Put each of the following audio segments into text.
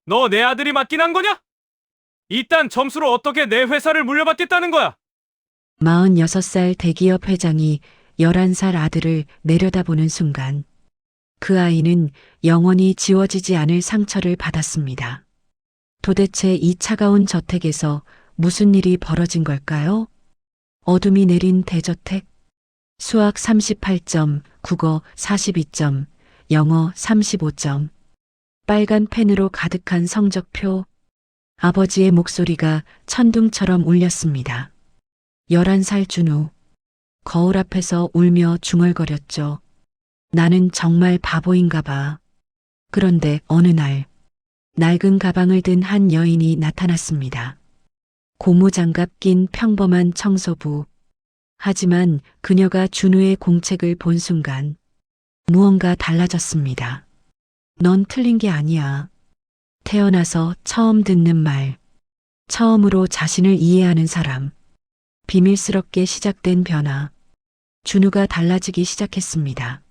너 내 아들이 맞긴 한 거냐? 이딴 점수로 어떻게 내 회사를 물려받겠다는 거야? 46살 대기업 회장이 11살 아들을 내려다보는 순간 그 아이는 영원히 지워지지 않을 상처를 받았습니다. 도대체 이 차가운 저택에서 무슨 일이 벌어진 걸까요? 어둠이 내린 대저택, 수학 38점, 국어 42점, 영어 35점, 빨간 펜으로 가득한 성적표, 아버지의 목소리가 천둥처럼 울렸습니다. 11살 준우, 거울 앞에서 울며 중얼거렸죠. 나는 정말 바보인가 봐. 그런데 어느 날, 낡은 가방을 든 한 여인이 나타났습니다. 고무장갑 낀 평범한 청소부. 하지만 그녀가 준우의 공책을 본 순간 무언가 달라졌습니다. 넌 틀린 게 아니야. 태어나서 처음 듣는 말, 처음으로 자신을 이해하는 사람, 비밀스럽게 시작된 변화. 준우가 달라지기 시작했습니다.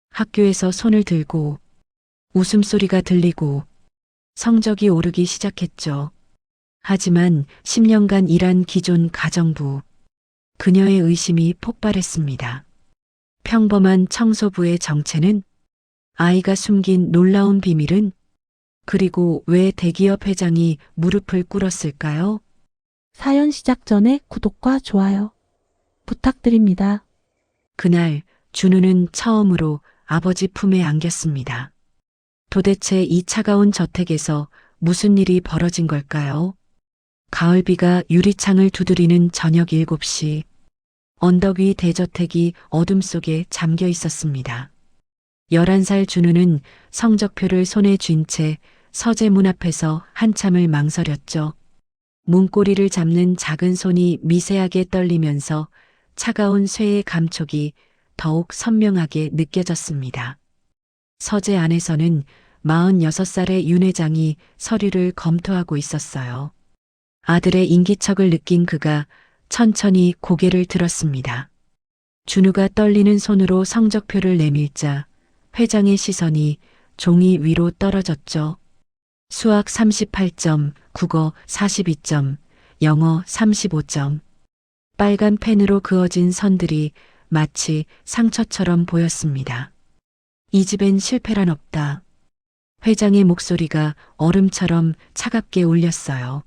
학교에서 손을 들고 웃음소리가 들리고 성적이 오르기 시작했죠. 하지만 10년간 일한 기존 가정부, 그녀의 의심이 폭발했습니다. 평범한 청소부의 정체는, 아이가 숨긴 놀라운 비밀은, 그리고 왜 대기업 회장이 무릎을 꿇었을까요? 사연 시작 전에 구독과 좋아요 부탁드립니다. 그날 준우는 처음으로 아버지 품에 안겼습니다. 도대체 이 차가운 저택에서 무슨 일이 벌어진 걸까요? 가을비가 유리창을 두드리는 저녁 7시, 언덕 위 대저택이 어둠 속에 잠겨 있었습니다. 11살 준우는 성적표를 손에 쥔 채 서재 문 앞에서 한참을 망설였죠. 문고리를 잡는 작은 손이 미세하게 떨리면서 차가운 쇠의 감촉이 더욱 선명하게 느껴졌습니다. 서재 안에서는 46살의 윤 회장이 서류를 검토하고 있었어요. 아들의 인기척을 느낀 그가 천천히 고개를 들었습니다. 준우가 떨리는 손으로 성적표를 내밀자 회장의 시선이 종이 위로 떨어졌죠. 수학 38점, 국어 42점, 영어 35점. 빨간 펜으로 그어진 선들이 마치 상처처럼 보였습니다. 이 집엔 실패란 없다. 회장의 목소리가 얼음처럼 차갑게 울렸어요.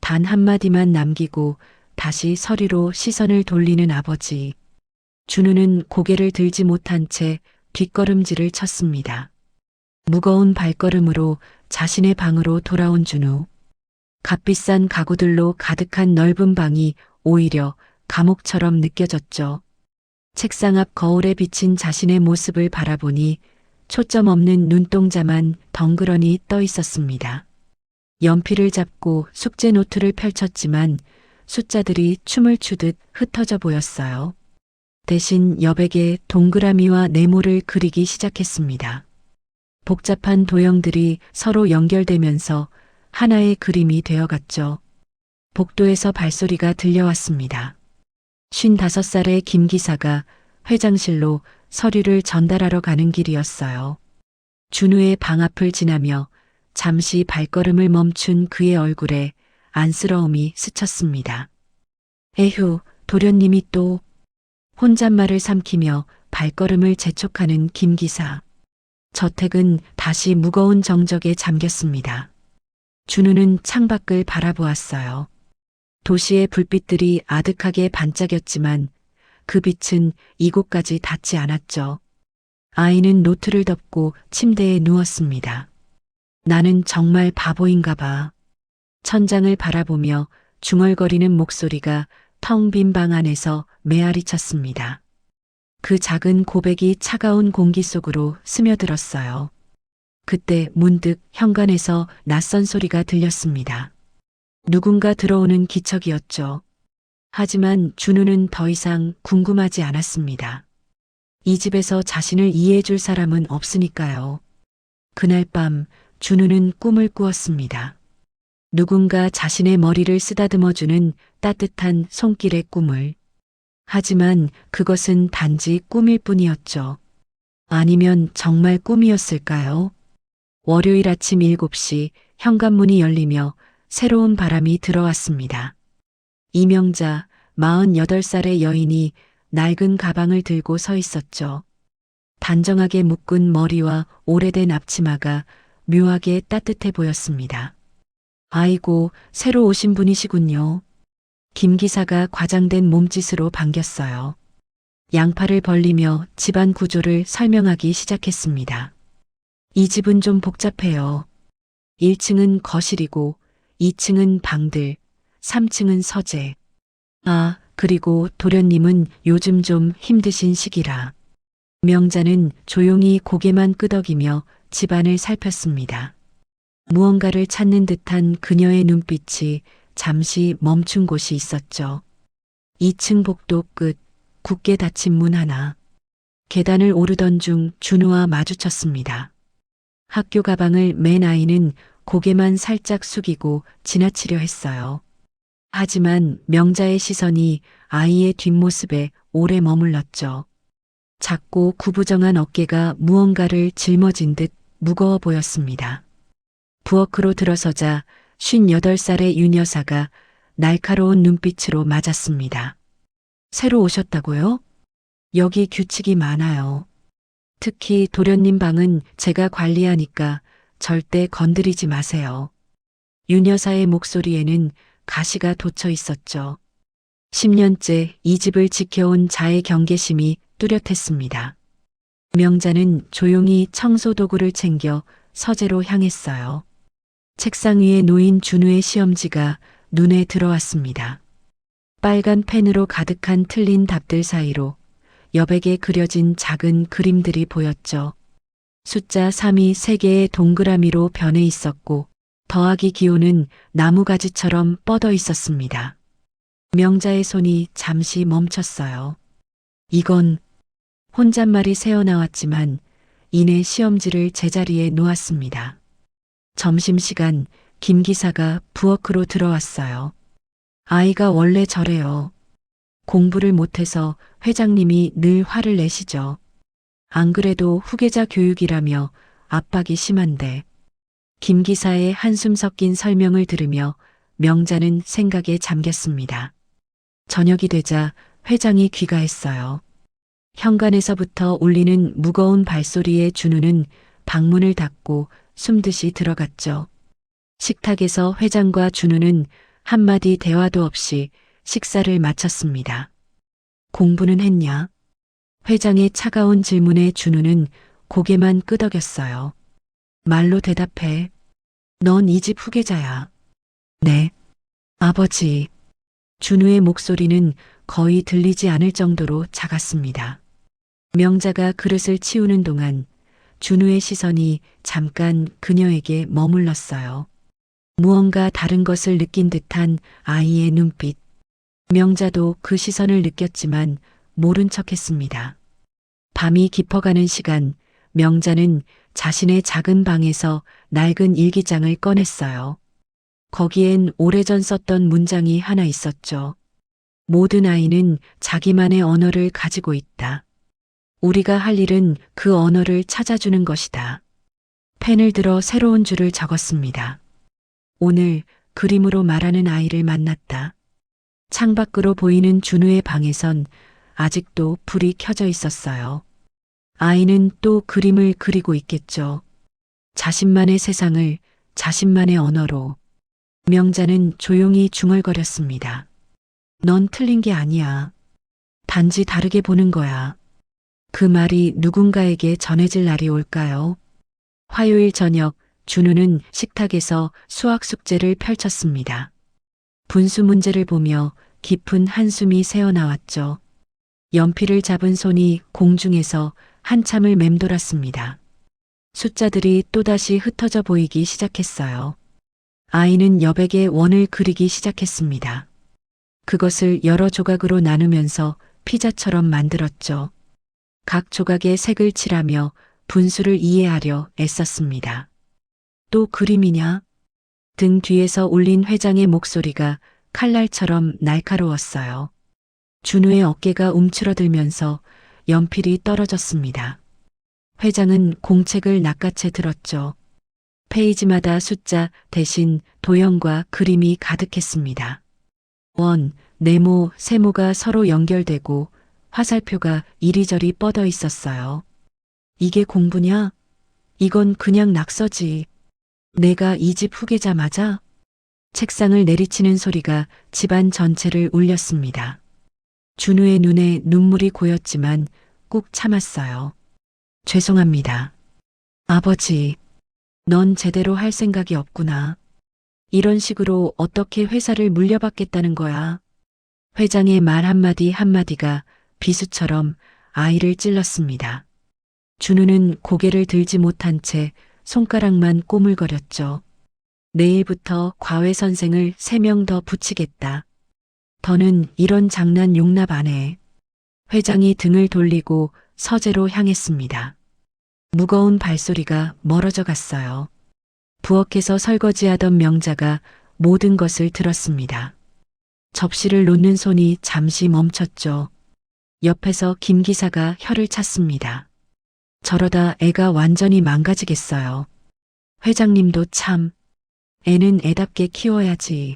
단 한마디만 남기고 다시 서류로 시선을 돌리는 아버지. 준우는 고개를 들지 못한 채 뒷걸음질을 쳤습니다. 무거운 발걸음으로 자신의 방으로 돌아온 준우. 값비싼 가구들로 가득한 넓은 방이 오히려 감옥처럼 느껴졌죠. 책상 앞 거울에 비친 자신의 모습을 바라보니 초점 없는 눈동자만 덩그러니 떠 있었습니다. 연필을 잡고 숙제 노트를 펼쳤지만 숫자들이 춤을 추듯 흩어져 보였어요. 대신 여백에 동그라미와 네모를 그리기 시작했습니다. 복잡한 도형들이 서로 연결되면서 하나의 그림이 되어갔죠. 복도에서 발소리가 들려왔습니다. 55살의 김 기사가 회장실로 서류를 전달하러 가는 길이었어요. 준우의 방 앞을 지나며 잠시 발걸음을 멈춘 그의 얼굴에 안쓰러움이 스쳤습니다. 에휴, 도련님이 또. 혼잣말을 삼키며 발걸음을 재촉하는 김 기사. 저택은 다시 무거운 정적에 잠겼습니다. 준우는 창밖을 바라보았어요. 도시의 불빛들이 아득하게 반짝였지만 그 빛은 이곳까지 닿지 않았죠. 아이는 노트를 덮고 침대에 누웠습니다. 나는 정말 바보인가 봐. 천장을 바라보며 중얼거리는 목소리가 텅 빈 방 안에서 메아리 쳤습니다. 그 작은 고백이 차가운 공기 속으로 스며들었어요. 그때 문득 현관에서 낯선 소리가 들렸습니다. 누군가 들어오는 기척이었죠. 하지만 준우는 더 이상 궁금하지 않았습니다. 이 집에서 자신을 이해해줄 사람은 없으니까요. 그날 밤 준우는 꿈을 꾸었습니다. 누군가 자신의 머리를 쓰다듬어주는 따뜻한 손길의 꿈을. 하지만 그것은 단지 꿈일 뿐이었죠. 아니면 정말 꿈이었을까요? 월요일 아침 7시 현관문이 열리며 새로운 바람이 들어왔습니다. 이명자 48살의 여인이 낡은 가방을 들고 서 있었죠. 단정하게 묶은 머리와 오래된 앞치마가 묘하게 따뜻해 보였습니다. 아이고, 새로 오신 분이시군요. 김 기사가 과장된 몸짓으로 반겼어요. 양팔을 벌리며 집안 구조를 설명하기 시작했습니다. 이 집은 좀 복잡해요. 1층은 거실이고 2층은 방들, 3층은 서재. 아, 그리고 도련님은 요즘 좀 힘드신 시기라. 명자는 조용히 고개만 끄덕이며 집안을 살폈습니다. 무언가를 찾는 듯한 그녀의 눈빛이 잠시 멈춘 곳이 있었죠. 2층 복도 끝, 굳게 닫힌 문 하나. 계단을 오르던 중 준우와 마주쳤습니다. 학교 가방을 맨 아이는 고개만 살짝 숙이고 지나치려 했어요. 하지만 명자의 시선이 아이의 뒷모습에 오래 머물렀죠. 작고 구부정한 어깨가 무언가를 짊어진 듯 무거워 보였습니다. 부엌으로 들어서자 58살의 윤 여사가 날카로운 눈빛으로 맞았습니다. 새로 오셨다고요? 여기 규칙이 많아요. 특히 도련님 방은 제가 관리하니까 절대 건드리지 마세요. 윤 여사의 목소리에는 가시가 돋쳐 있었죠. 10년째 이 집을 지켜온 자의 경계심이 뚜렷했습니다. 명자는 조용히 청소 도구를 챙겨 서재로 향했어요. 책상 위에 놓인 준우의 시험지가 눈에 들어왔습니다. 빨간 펜으로 가득한 틀린 답들 사이로 여백에 그려진 작은 그림들이 보였죠. 숫자 3이 3개의 동그라미로 변해 있었고 더하기 기호는 나무가지처럼 뻗어 있었습니다. 명자의 손이 잠시 멈췄어요. 이건 혼잣말이 새어나왔지만 이내 시험지를 제자리에 놓았습니다. 점심시간 김 기사가 부엌으로 들어왔어요. 아이가 원래 저래요. 공부를 못해서 회장님이 늘 화를 내시죠. 안 그래도 후계자 교육이라며 압박이 심한데. 김 기사의 한숨 섞인 설명을 들으며 명자는 생각에 잠겼습니다. 저녁이 되자 회장이 귀가했어요. 현관에서부터 울리는 무거운 발소리에 준우는 방문을 닫고 숨듯이 들어갔죠. 식탁에서 회장과 준우는 한마디 대화도 없이 식사를 마쳤습니다. 공부는 했냐? 회장의 차가운 질문에 준우는 고개만 끄덕였어요. 말로 대답해. 넌 이 집 후계자야. 네. 아버지. 준우의 목소리는 거의 들리지 않을 정도로 작았습니다. 명자가 그릇을 치우는 동안 준우의 시선이 잠깐 그녀에게 머물렀어요. 무언가 다른 것을 느낀 듯한 아이의 눈빛. 명자도 그 시선을 느꼈지만 모른 척했습니다. 밤이 깊어가는 시간, 명자는 자신의 작은 방에서 낡은 일기장을 꺼냈어요. 거기엔 오래전 썼던 문장이 하나 있었죠. 모든 아이는 자기만의 언어를 가지고 있다. 우리가 할 일은 그 언어를 찾아주는 것이다. 펜을 들어 새로운 줄을 적었습니다. 오늘 그림으로 말하는 아이를 만났다. 창밖으로 보이는 준우의 방에선 아직도 불이 켜져 있었어요. 아이는 또 그림을 그리고 있겠죠. 자신만의 세상을 자신만의 언어로. 명자는 조용히 중얼거렸습니다. 넌 틀린 게 아니야. 단지 다르게 보는 거야. 그 말이 누군가에게 전해질 날이 올까요? 화요일 저녁 준우는 식탁에서 수학 숙제를 펼쳤습니다. 분수 문제를 보며 깊은 한숨이 새어나왔죠. 연필을 잡은 손이 공중에서 한참을 맴돌았습니다. 숫자들이 또다시 흩어져 보이기 시작했어요. 아이는 여백에 원을 그리기 시작했습니다. 그것을 여러 조각으로 나누면서 피자처럼 만들었죠. 각 조각에 색을 칠하며 분수를 이해하려 애썼습니다. 또 그림이냐? 등 뒤에서 울린 회장의 목소리가 칼날처럼 날카로웠어요. 준우의 어깨가 움츠러들면서 연필이 떨어졌습니다. 회장은 공책을 낚아채 들었죠. 페이지마다 숫자 대신 도형과 그림이 가득했습니다. 원, 네모, 세모가 서로 연결되고 화살표가 이리저리 뻗어 있었어요. 이게 공부냐? 이건 그냥 낙서지. 내가 이 집 후계자 맞아? 책상을 내리치는 소리가 집안 전체를 울렸습니다. 준우의 눈에 눈물이 고였지만 꾹 참았어요. 죄송합니다. 아버지, 넌 제대로 할 생각이 없구나. 이런 식으로 어떻게 회사를 물려받겠다는 거야. 회장의 말 한마디 한마디가 비수처럼 아이를 찔렀습니다. 준우는 고개를 들지 못한 채 손가락만 꼬물거렸죠. 내일부터 과외 선생을 3명 더 붙이겠다. 더는 이런 장난 용납 안 해. 회장이 등을 돌리고 서재로 향했습니다. 무거운 발소리가 멀어져 갔어요. 부엌에서 설거지하던 명자가 모든 것을 들었습니다. 접시를 놓는 손이 잠시 멈췄죠. 옆에서 김 기사가 혀를 찼습니다. 저러다 애가 완전히 망가지겠어요. 회장님도 참, 애는 애답게 키워야지.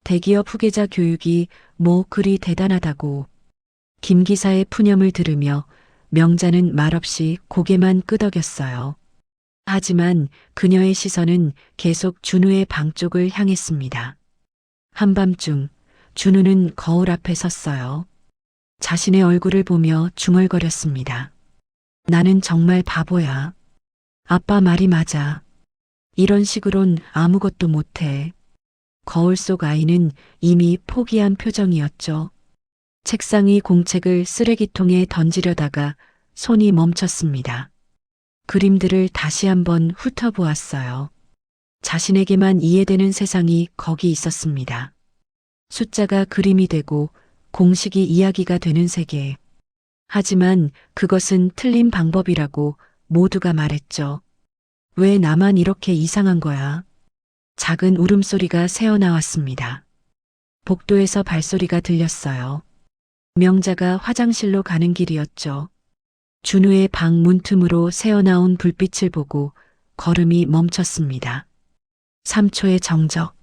대기업 후계자 교육이 뭐 그리 대단하다고. 김 기사의 푸념을 들으며 명자는 말없이 고개만 끄덕였어요. 하지만 그녀의 시선은 계속 준우의 방 쪽을 향했습니다. 한밤중 준우는 거울 앞에 섰어요. 자신의 얼굴을 보며 중얼거렸습니다. 나는 정말 바보야. 아빠 말이 맞아. 이런 식으론 아무것도 못해. 거울 속 아이는 이미 포기한 표정이었죠. 책상 위 공책을 쓰레기통에 던지려다가 손이 멈췄습니다. 그림들을 다시 한번 훑어보았어요. 자신에게만 이해되는 세상이 거기 있었습니다. 숫자가 그림이 되고 공식이 이야기가 되는 세계. 하지만 그것은 틀린 방법이라고 모두가 말했죠. 왜 나만 이렇게 이상한 거야? 작은 울음소리가 새어나왔습니다. 복도에서 발소리가 들렸어요. 명자가 화장실로 가는 길이었죠. 준우의 방 문틈으로 새어나온 불빛을 보고 걸음이 멈췄습니다. 3초의 정적.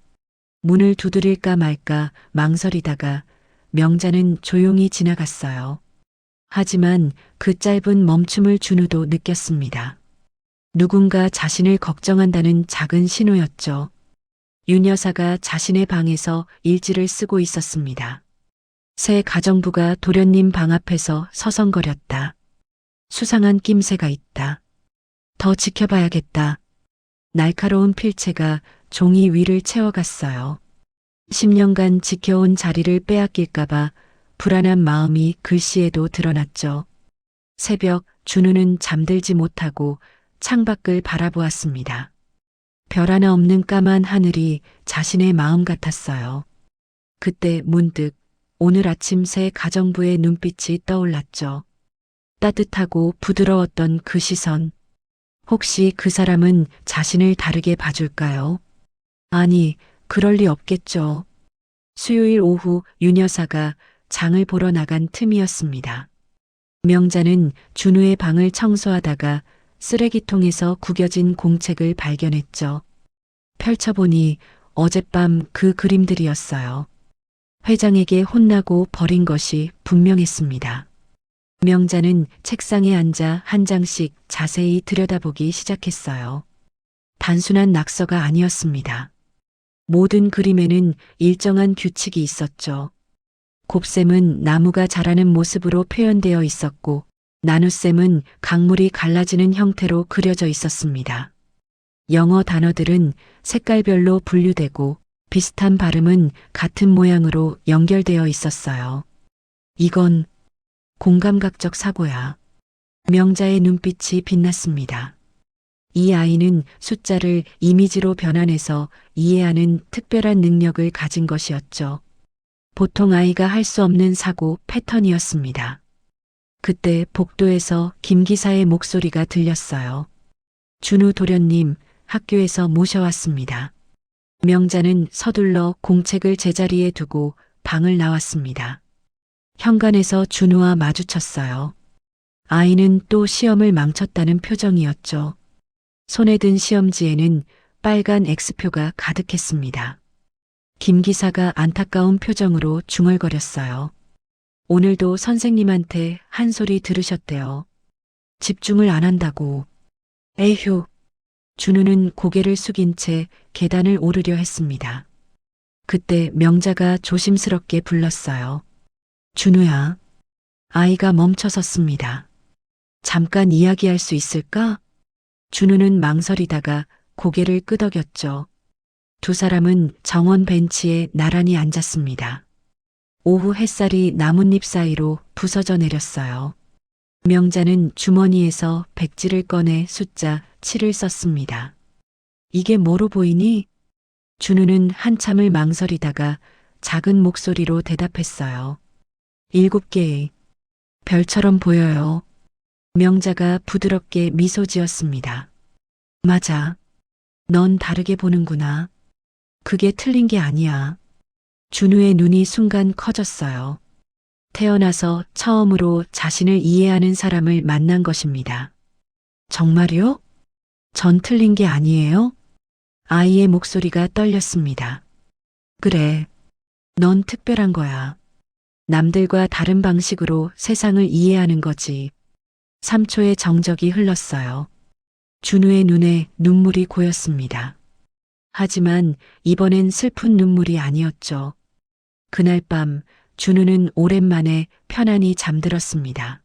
문을 두드릴까 말까 망설이다가 명자는 조용히 지나갔어요. 하지만 그 짧은 멈춤을 준우도 느꼈습니다. 누군가 자신을 걱정한다는 작은 신호였죠. 윤 여사가 자신의 방에서 일지를 쓰고 있었습니다. 새 가정부가 도련님 방 앞에서 서성거렸다. 수상한 낌새가 있다. 더 지켜봐야겠다. 날카로운 필체가 종이 위를 채워갔어요. 10년간 지켜온 자리를 빼앗길까봐 불안한 마음이 글씨에도 드러났죠. 새벽 준우는 잠들지 못하고 창밖을 바라보았습니다. 별 하나 없는 까만 하늘이 자신의 마음 같았어요. 그때 문득 오늘 아침 새 가정부의 눈빛이 떠올랐죠. 따뜻하고 부드러웠던 그 시선. 혹시 그 사람은 자신을 다르게 봐줄까요? 아니, 그럴 리 없겠죠. 수요일 오후 윤 여사가 장을 보러 나간 틈이었습니다. 명자는 준우의 방을 청소하다가 쓰레기통에서 구겨진 공책을 발견했죠. 펼쳐보니 어젯밤 그 그림들이었어요. 회장에게 혼나고 버린 것이 분명했습니다. 명자는 책상에 앉아 한 장씩 자세히 들여다보기 시작했어요. 단순한 낙서가 아니었습니다. 모든 그림에는 일정한 규칙이 있었죠. 곱셈은 나무가 자라는 모습으로 표현되어 있었고, 나눗셈은 강물이 갈라지는 형태로 그려져 있었습니다. 영어 단어들은 색깔별로 분류되고 비슷한 발음은 같은 모양으로 연결되어 있었어요. 이건 공감각적 사고야. 명자의 눈빛이 빛났습니다. 이 아이는 숫자를 이미지로 변환해서 이해하는 특별한 능력을 가진 것이었죠. 보통 아이가 할 수 없는 사고 패턴이었습니다. 그때 복도에서 김 기사의 목소리가 들렸어요. 준우 도련님, 학교에서 모셔왔습니다. 명자는 서둘러 공책을 제자리에 두고 방을 나왔습니다. 현관에서 준우와 마주쳤어요. 아이는 또 시험을 망쳤다는 표정이었죠. 손에 든 시험지에는 빨간 X표가 가득했습니다. 김 기사가 안타까운 표정으로 중얼거렸어요. 오늘도 선생님한테 한 소리 들으셨대요. 집중을 안 한다고. 에휴. 준우는 고개를 숙인 채 계단을 오르려 했습니다. 그때 명자가 조심스럽게 불렀어요. 준우야. 아이가 멈춰섰습니다. 잠깐 이야기할 수 있을까? 준우는 망설이다가 고개를 끄덕였죠. 두 사람은 정원 벤치에 나란히 앉았습니다. 오후 햇살이 나뭇잎 사이로 부서져 내렸어요. 명자는 주머니에서 백지를 꺼내 숫자 7을 썼습니다. 이게 뭐로 보이니? 준우는 한참을 망설이다가 작은 목소리로 대답했어요. 7개의 별처럼 보여요. 명자가 부드럽게 미소 지었습니다. 맞아. 넌 다르게 보는구나. 그게 틀린 게 아니야. 준우의 눈이 순간 커졌어요. 태어나서 처음으로 자신을 이해하는 사람을 만난 것입니다. 정말요? 전 틀린 게 아니에요? 아이의 목소리가 떨렸습니다. 그래. 넌 특별한 거야. 남들과 다른 방식으로 세상을 이해하는 거지. 3초의 정적이 흘렀어요. 준우의 눈에 눈물이 고였습니다. 하지만 이번엔 슬픈 눈물이 아니었죠. 그날 밤 준우는 오랜만에 편안히 잠들었습니다.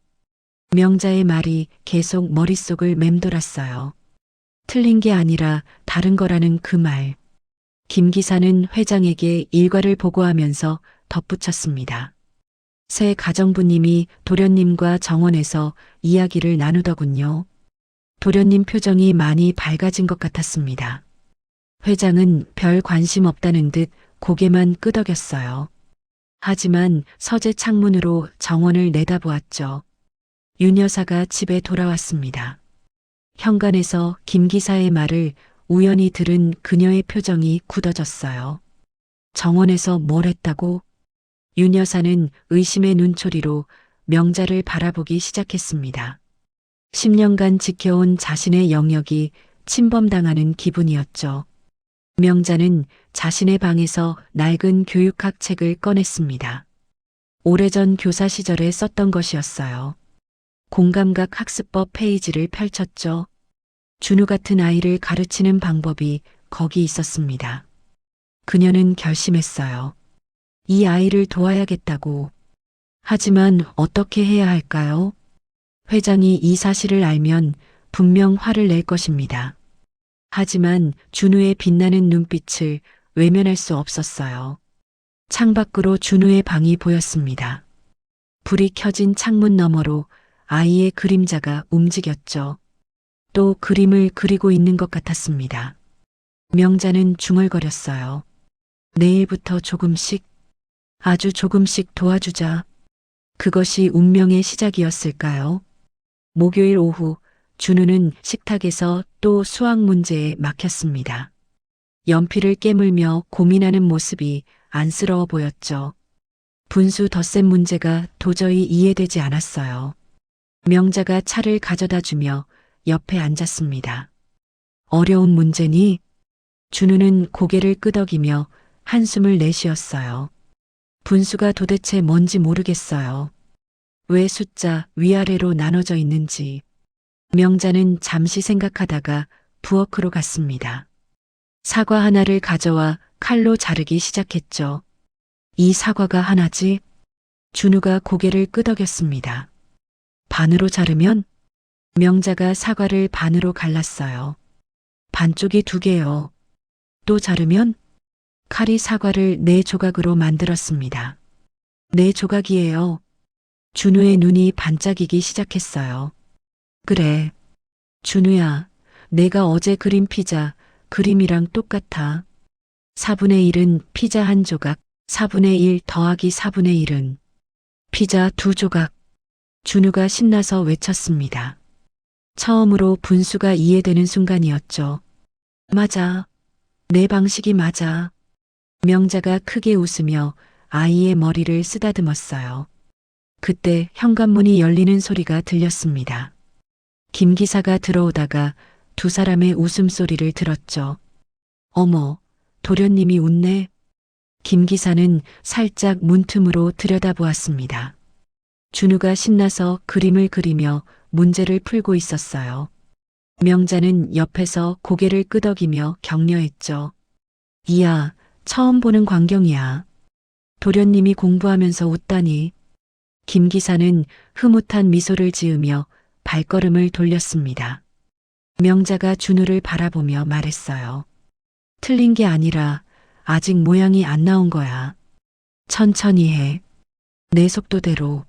명자의 말이 계속 머릿속을 맴돌았어요. 틀린 게 아니라 다른 거라는 그 말. 김 기사는 회장에게 일과를 보고하면서 덧붙였습니다. 새 가정부님이 도련님과 정원에서 이야기를 나누더군요. 도련님 표정이 많이 밝아진 것 같았습니다. 회장은 별 관심 없다는 듯 고개만 끄덕였어요. 하지만 서재 창문으로 정원을 내다보았죠. 윤 여사가 집에 돌아왔습니다. 현관에서 김 기사의 말을 우연히 들은 그녀의 표정이 굳어졌어요. 정원에서 뭘 했다고? 윤 여사는 의심의 눈초리로 명자를 바라보기 시작했습니다. 10년간 지켜온 자신의 영역이 침범당하는 기분이었죠. 명자는 자신의 방에서 낡은 교육학 책을 꺼냈습니다. 오래전 교사 시절에 썼던 것이었어요. 공감각 학습법 페이지를 펼쳤죠. 준우 같은 아이를 가르치는 방법이 거기 있었습니다. 그녀는 결심했어요. 이 아이를 도와야겠다고. 하지만 어떻게 해야 할까요? 회장이 이 사실을 알면 분명 화를 낼 것입니다. 하지만 준우의 빛나는 눈빛을 외면할 수 없었어요. 창밖으로 준우의 방이 보였습니다. 불이 켜진 창문 너머로 아이의 그림자가 움직였죠. 또 그림을 그리고 있는 것 같았습니다. 명자는 중얼거렸어요. 내일부터 조금씩, 아주 조금씩 도와주자. 그것이 운명의 시작이었을까요? 목요일 오후 준우는 식탁에서 또 수학 문제에 막혔습니다. 연필을 깨물며 고민하는 모습이 안쓰러워 보였죠. 분수 덧셈 문제가 도저히 이해되지 않았어요. 명자가 차를 가져다 주며 옆에 앉았습니다. 어려운 문제니? 준우는 고개를 끄덕이며 한숨을 내쉬었어요. 분수가 도대체 뭔지 모르겠어요. 왜 숫자 위아래로 나눠져 있는지. 명자는 잠시 생각하다가 부엌으로 갔습니다. 사과 하나를 가져와 칼로 자르기 시작했죠. 이 사과가 하나지? 준우가 고개를 끄덕였습니다. 반으로 자르면? 명자가 사과를 반으로 갈랐어요. 반쪽이 2개요. 또 자르면? 칼이 사과를 4조각으로 만들었습니다. 4조각이에요. 준우의 눈이 반짝이기 시작했어요. 그래. 준우야, 내가 어제 그린 피자, 그림이랑 똑같아. 4분의 1은 피자 1조각, 4분의 1 더하기 4분의 1은 피자 2조각. 준우가 신나서 외쳤습니다. 처음으로 분수가 이해되는 순간이었죠. 맞아. 내 방식이 맞아. 명자가 크게 웃으며 아이의 머리를 쓰다듬었어요. 그때 현관문이 열리는 소리가 들렸습니다. 김 기사가 들어오다가 두 사람의 웃음소리를 들었죠. 어머, 도련님이 웃네. 김 기사는 살짝 문틈으로 들여다보았습니다. 준우가 신나서 그림을 그리며 문제를 풀고 있었어요. 명자는 옆에서 고개를 끄덕이며 격려했죠. 이야, 처음 보는 광경이야. 도련님이 공부하면서 웃다니. 김 기사는 흐뭇한 미소를 지으며 발걸음을 돌렸습니다. 명자가 준우를 바라보며 말했어요. 틀린 게 아니라 아직 모양이 안 나온 거야. 천천히 해. 내 속도대로.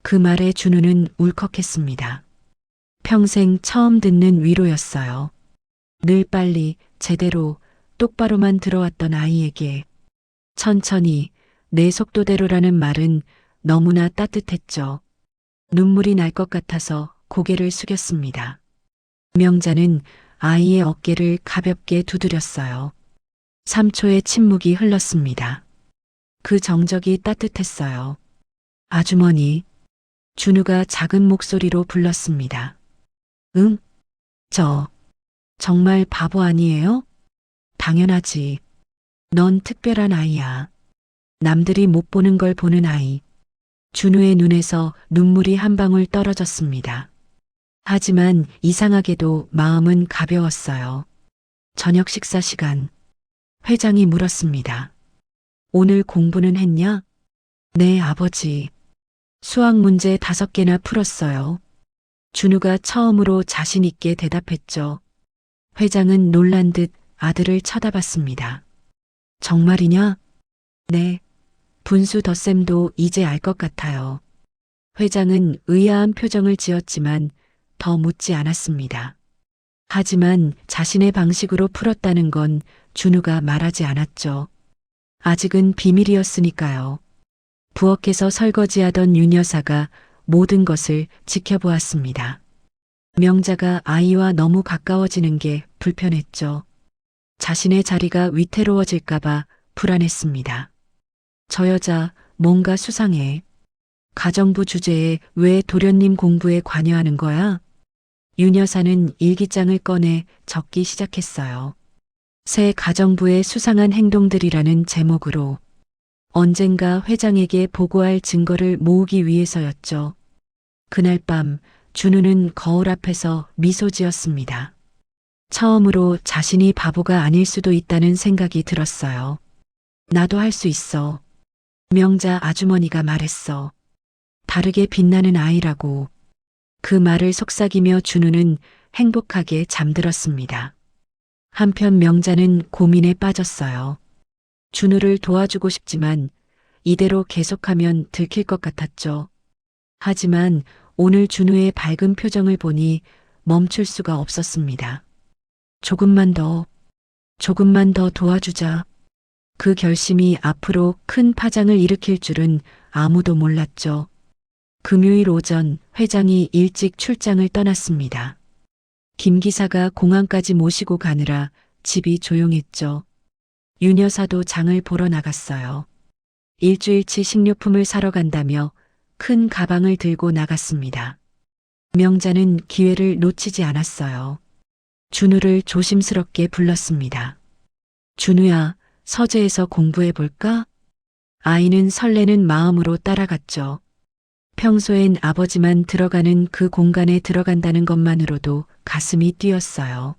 그 말에 준우는 울컥했습니다. 평생 처음 듣는 위로였어요. 늘 빨리, 제대로, 똑바로만 들어왔던 아이에게 천천히, 내 속도대로라는 말은 너무나 따뜻했죠. 눈물이 날 것 같아서 고개를 숙였습니다. 명자는 아이의 어깨를 가볍게 두드렸어요. 3초의 침묵이 흘렀습니다. 그 정적이 따뜻했어요. 아주머니, 준우가 작은 목소리로 불렀습니다. 응? 저, 정말 바보 아니에요? 당연하지. 넌 특별한 아이야. 남들이 못 보는 걸 보는 아이. 준우의 눈에서 눈물이 한 방울 떨어졌습니다. 하지만 이상하게도 마음은 가벼웠어요. 저녁 식사 시간. 회장이 물었습니다. 오늘 공부는 했냐? 네, 아버지. 수학 문제 5개나 풀었어요. 준우가 처음으로 자신 있게 대답했죠. 회장은 놀란 듯 아들을 쳐다봤습니다. 정말이냐? 네. 분수 덧셈도 이제 알 것 같아요. 회장은 의아한 표정을 지었지만 더 묻지 않았습니다. 하지만 자신의 방식으로 풀었다는 건 준우가 말하지 않았죠. 아직은 비밀이었으니까요. 부엌에서 설거지하던 윤 여사가 모든 것을 지켜보았습니다. 명자가 아이와 너무 가까워지는 게 불편했죠. 자신의 자리가 위태로워질까봐 불안했습니다. 저 여자 뭔가 수상해. 가정부 주제에 왜 도련님 공부에 관여하는 거야? 윤 여사는 일기장을 꺼내 적기 시작했어요. 새 가정부의 수상한 행동들이라는 제목으로 언젠가 회장에게 보고할 증거를 모으기 위해서였죠. 그날 밤 준우는 거울 앞에서 미소 지었습니다. 처음으로 자신이 바보가 아닐 수도 있다는 생각이 들었어요. 나도 할 수 있어. 명자 아주머니가 말했어. 다르게 빛나는 아이라고. 그 말을 속삭이며 준우는 행복하게 잠들었습니다. 한편 명자는 고민에 빠졌어요. 준우를 도와주고 싶지만 이대로 계속하면 들킬 것 같았죠. 하지만 오늘 준우의 밝은 표정을 보니 멈출 수가 없었습니다. 조금만 더 도와주자. 그 결심이 앞으로 큰 파장을 일으킬 줄은 아무도 몰랐죠. 금요일 오전 회장이 일찍 출장을 떠났습니다. 김 기사가 공항까지 모시고 가느라 집이 조용했죠. 윤 여사도 장을 보러 나갔어요. 일주일치 식료품을 사러 간다며 큰 가방을 들고 나갔습니다. 명자는 기회를 놓치지 않았어요. 준우를 조심스럽게 불렀습니다. 준우야, 서재에서 공부해 볼까? 아이는 설레는 마음으로 따라갔죠. 평소엔 아버지만 들어가는 그 공간에 들어간다는 것만으로도 가슴이 뛰었어요.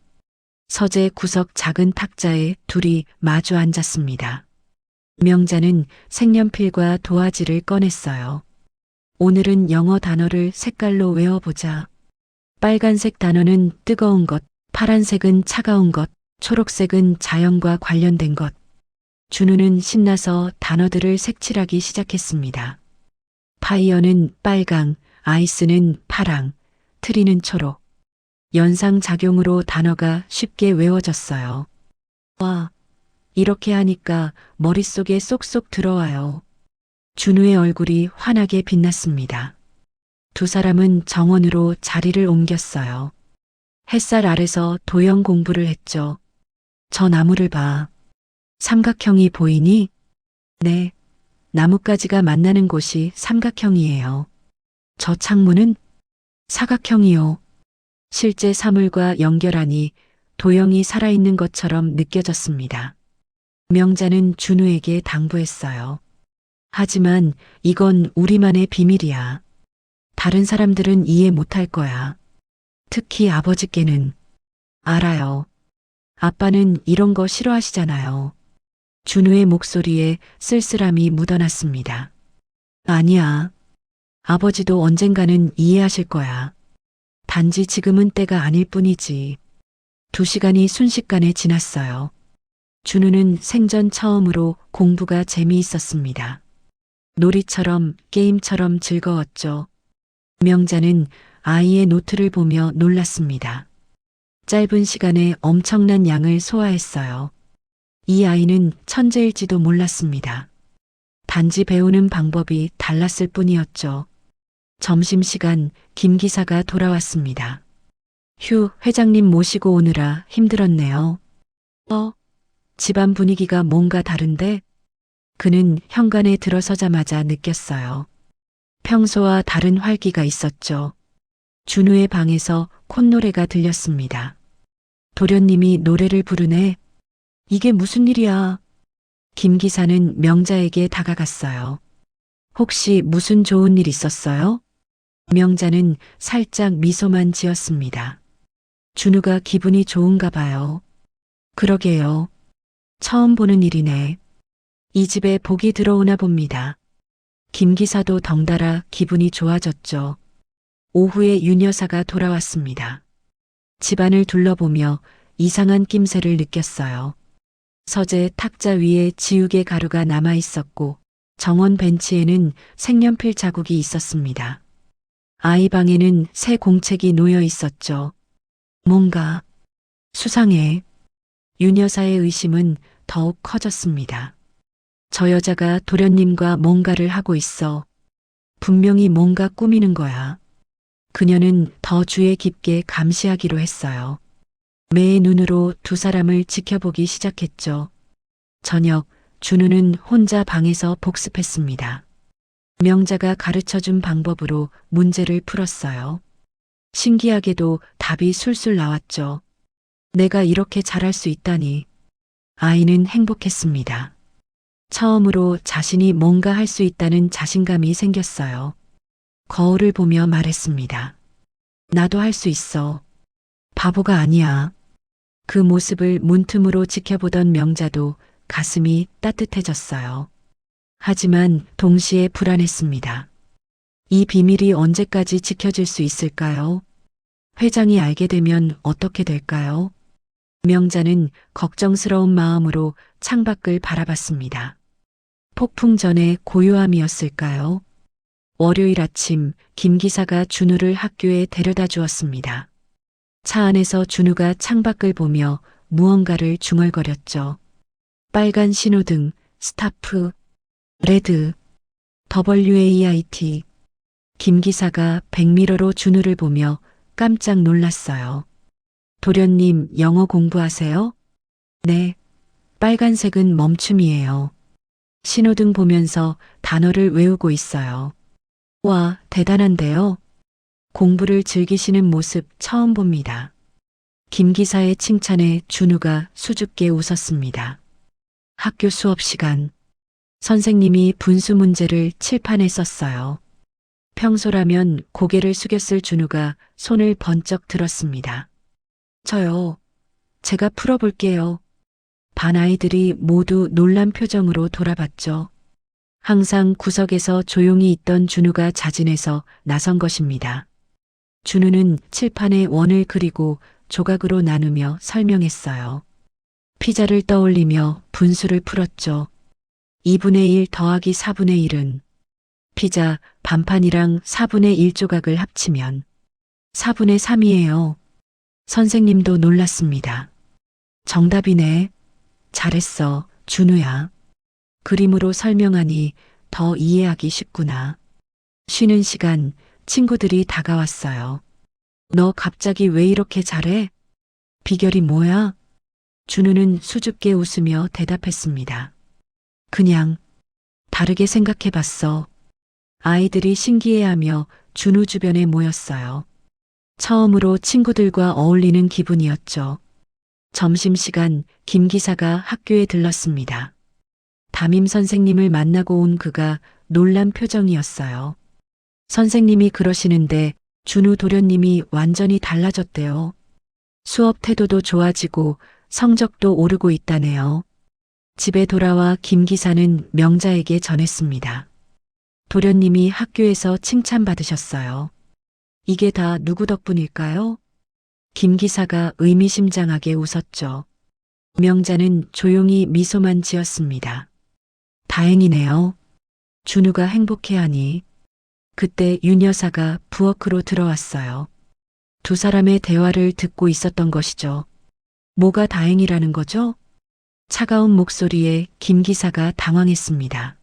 서재 구석 작은 탁자에 둘이 마주 앉았습니다. 명자는 색연필과 도화지를 꺼냈어요. 오늘은 영어 단어를 색깔로 외워보자. 빨간색 단어는 뜨거운 것, 파란색은 차가운 것, 초록색은 자연과 관련된 것. 준우는 신나서 단어들을 색칠하기 시작했습니다. 파이어는 빨강, 아이스는 파랑, 트리는 초록. 연상작용으로 단어가 쉽게 외워졌어요. 와, 이렇게 하니까 머릿속에 쏙쏙 들어와요. 준우의 얼굴이 환하게 빛났습니다. 두 사람은 정원으로 자리를 옮겼어요. 햇살 아래서 도형 공부를 했죠. 저 나무를 봐. 삼각형이 보이니? 네. 나뭇가지가 만나는 곳이 삼각형이에요. 저 창문은? 사각형이요. 실제 사물과 연결하니 도형이 살아있는 것처럼 느껴졌습니다. 명자는 준우에게 당부했어요. 하지만 이건 우리만의 비밀이야. 다른 사람들은 이해 못할 거야. 특히 아버지께는. 알아요. 아빠는 이런 거 싫어하시잖아요. 준우의 목소리에 쓸쓸함이 묻어났습니다. 아니야. 아버지도 언젠가는 이해하실 거야. 단지 지금은 때가 아닐 뿐이지. 2시간이 순식간에 지났어요. 준우는 생전 처음으로 공부가 재미있었습니다. 놀이처럼 게임처럼 즐거웠죠. 명자는 아이의 노트를 보며 놀랐습니다. 짧은 시간에 엄청난 양을 소화했어요. 이 아이는 천재일지도 몰랐습니다. 단지 배우는 방법이 달랐을 뿐이었죠. 점심시간 김 기사가 돌아왔습니다. 휴, 회장님 모시고 오느라 힘들었네요. 집안 분위기가 뭔가 다른데? 그는 현관에 들어서자마자 느꼈어요. 평소와 다른 활기가 있었죠. 준우의 방에서 콧노래가 들렸습니다. 도련님이 노래를 부르네. 이게 무슨 일이야? 김 기사는 명자에게 다가갔어요. 혹시 무슨 좋은 일 있었어요? 명자는 살짝 미소만 지었습니다. 준우가 기분이 좋은가 봐요. 그러게요. 처음 보는 일이네. 이 집에 복이 들어오나 봅니다. 김 기사도 덩달아 기분이 좋아졌죠. 오후에 윤 여사가 돌아왔습니다. 집안을 둘러보며 이상한 낌새를 느꼈어요. 서재 탁자 위에 지우개 가루가 남아 있었고 정원 벤치에는 색연필 자국이 있었습니다. 아이 방에는 새 공책이 놓여 있었죠. 뭔가 수상해. 윤 여사의 의심은 더욱 커졌습니다. 저 여자가 도련님과 뭔가를 하고 있어. 분명히 뭔가 꾸미는 거야. 그녀는 더 주의 깊게 감시하기로 했어요. 매의 눈으로 두 사람을 지켜보기 시작했죠. 저녁, 준우는 혼자 방에서 복습했습니다. 명자가 가르쳐준 방법으로 문제를 풀었어요. 신기하게도 답이 술술 나왔죠. 내가 이렇게 잘할 수 있다니. 아이는 행복했습니다. 처음으로 자신이 뭔가 할 수 있다는 자신감이 생겼어요. 거울을 보며 말했습니다. 나도 할 수 있어. 바보가 아니야. 그 모습을 문틈으로 지켜보던 명자도 가슴이 따뜻해졌어요. 하지만 동시에 불안했습니다. 이 비밀이 언제까지 지켜질 수 있을까요? 회장이 알게 되면 어떻게 될까요? 명자는 걱정스러운 마음으로 창밖을 바라봤습니다. 폭풍 전의 고요함이었을까요? 월요일 아침 김 기사가 준우를 학교에 데려다 주었습니다. 차 안에서 준우가 창밖을 보며 무언가를 중얼거렸죠. 빨간 신호등, 스타프, 레드, WAIT. 김 기사가 백미러로 준우를 보며 깜짝 놀랐어요. 도련님 영어 공부하세요? 네. 빨간색은 멈춤이에요. 신호등 보면서 단어를 외우고 있어요. 와, 대단한데요? 공부를 즐기시는 모습 처음 봅니다. 김 기사의 칭찬에 준우가 수줍게 웃었습니다. 학교 수업 시간. 선생님이 분수 문제를 칠판에 썼어요. 평소라면 고개를 숙였을 준우가 손을 번쩍 들었습니다. 저요. 제가 풀어볼게요. 반 아이들이 모두 놀란 표정으로 돌아봤죠. 항상 구석에서 조용히 있던 준우가 자진해서 나선 것입니다. 준우는 칠판에 원을 그리고 조각으로 나누며 설명했어요. 피자를 떠올리며 분수를 풀었죠. 2분의 1 더하기 4분의 1은 피자 반판이랑 4분의 1 조각을 합치면 4분의 3이에요. 선생님도 놀랐습니다. 정답이네. 잘했어, 준우야. 그림으로 설명하니 더 이해하기 쉽구나. 쉬는 시간 친구들이 다가왔어요. 너 갑자기 왜 이렇게 잘해? 비결이 뭐야? 준우는 수줍게 웃으며 대답했습니다. 그냥 다르게 생각해봤어. 아이들이 신기해하며 준우 주변에 모였어요. 처음으로 친구들과 어울리는 기분이었죠. 점심시간 김 기사가 학교에 들렀습니다. 담임 선생님을 만나고 온 그가 놀란 표정이었어요. 선생님이 그러시는데 준우 도련님이 완전히 달라졌대요. 수업 태도도 좋아지고 성적도 오르고 있다네요. 집에 돌아와 김 기사는 명자에게 전했습니다. 도련님이 학교에서 칭찬받으셨어요. 이게 다 누구 덕분일까요? 김 기사가 의미심장하게 웃었죠. 명자는 조용히 미소만 지었습니다. 다행이네요. 준우가 행복해하니. 그때 윤 여사가 부엌으로 들어왔어요. 두 사람의 대화를 듣고 있었던 것이죠. 뭐가 다행이라는 거죠? 차가운 목소리에 김 기사가 당황했습니다.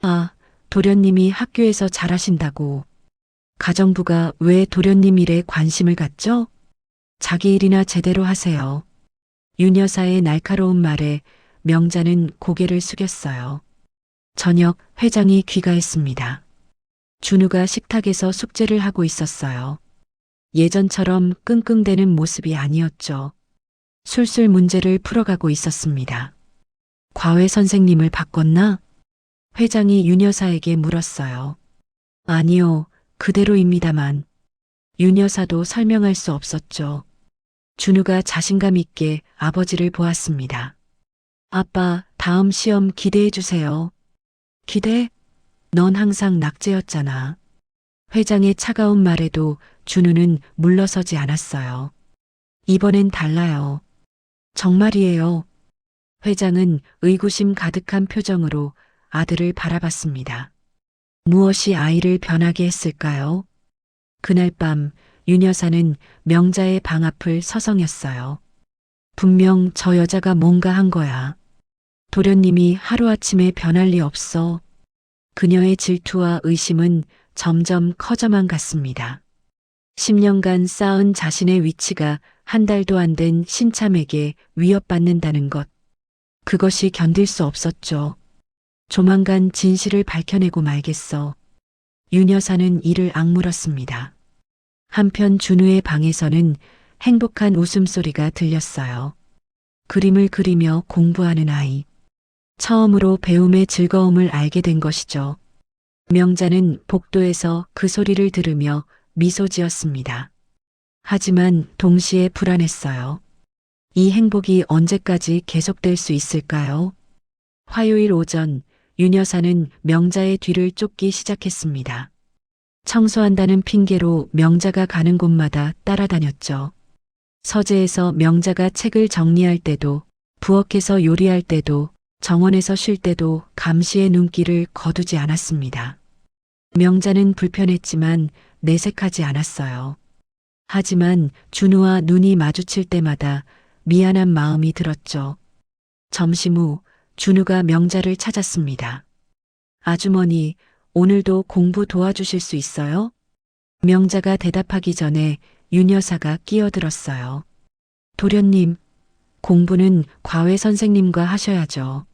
아, 도련님이 학교에서 잘하신다고. 가정부가 왜 도련님 일에 관심을 갖죠? 자기 일이나 제대로 하세요. 윤 여사의 날카로운 말에 명자는 고개를 숙였어요. 저녁 회장이 귀가했습니다. 준우가 식탁에서 숙제를 하고 있었어요. 예전처럼 끙끙대는 모습이 아니었죠. 술술 문제를 풀어가고 있었습니다. 과외 선생님을 바꿨나? 회장이 윤 여사에게 물었어요. 아니요, 그대로입니다만. 윤 여사도 설명할 수 없었죠. 준우가 자신감 있게 아버지를 보았습니다. 아빠, 다음 시험 기대해 주세요. 기대? 넌 항상 낙제였잖아. 회장의 차가운 말에도 준우는 물러서지 않았어요. 이번엔 달라요. 정말이에요. 회장은 의구심 가득한 표정으로 아들을 바라봤습니다. 무엇이 아이를 변하게 했을까요? 그날 밤 윤 여사는 명자의 방 앞을 서성였어요. 분명 저 여자가 뭔가 한 거야. 도련님이 하루아침에 변할 리 없어. 그녀의 질투와 의심은 점점 커져만 갔습니다. 10년간 쌓은 자신의 위치가 한 달도 안 된 신참에게 위협받는다는 것. 그것이 견딜 수 없었죠. 조만간 진실을 밝혀내고 말겠어. 윤 여사는 이를 악물었습니다. 한편 준우의 방에서는 행복한 웃음소리가 들렸어요. 그림을 그리며 공부하는 아이. 처음으로 배움의 즐거움을 알게 된 것이죠. 명자는 복도에서 그 소리를 들으며 미소 지었습니다. 하지만 동시에 불안했어요. 이 행복이 언제까지 계속될 수 있을까요? 화요일 오전 윤 여사는 명자의 뒤를 쫓기 시작했습니다. 청소한다는 핑계로 명자가 가는 곳마다 따라다녔죠. 서재에서 명자가 책을 정리할 때도, 부엌에서 요리할 때도, 정원에서 쉴 때도 감시의 눈길을 거두지 않았습니다. 명자는 불편했지만 내색하지 않았어요. 하지만 준우와 눈이 마주칠 때마다 미안한 마음이 들었죠. 점심 후 준우가 명자를 찾았습니다. 아주머니, 오늘도 공부 도와주실 수 있어요? 명자가 대답하기 전에 윤 여사가 끼어들었어요. 도련님, 공부는 과외 선생님과 하셔야죠.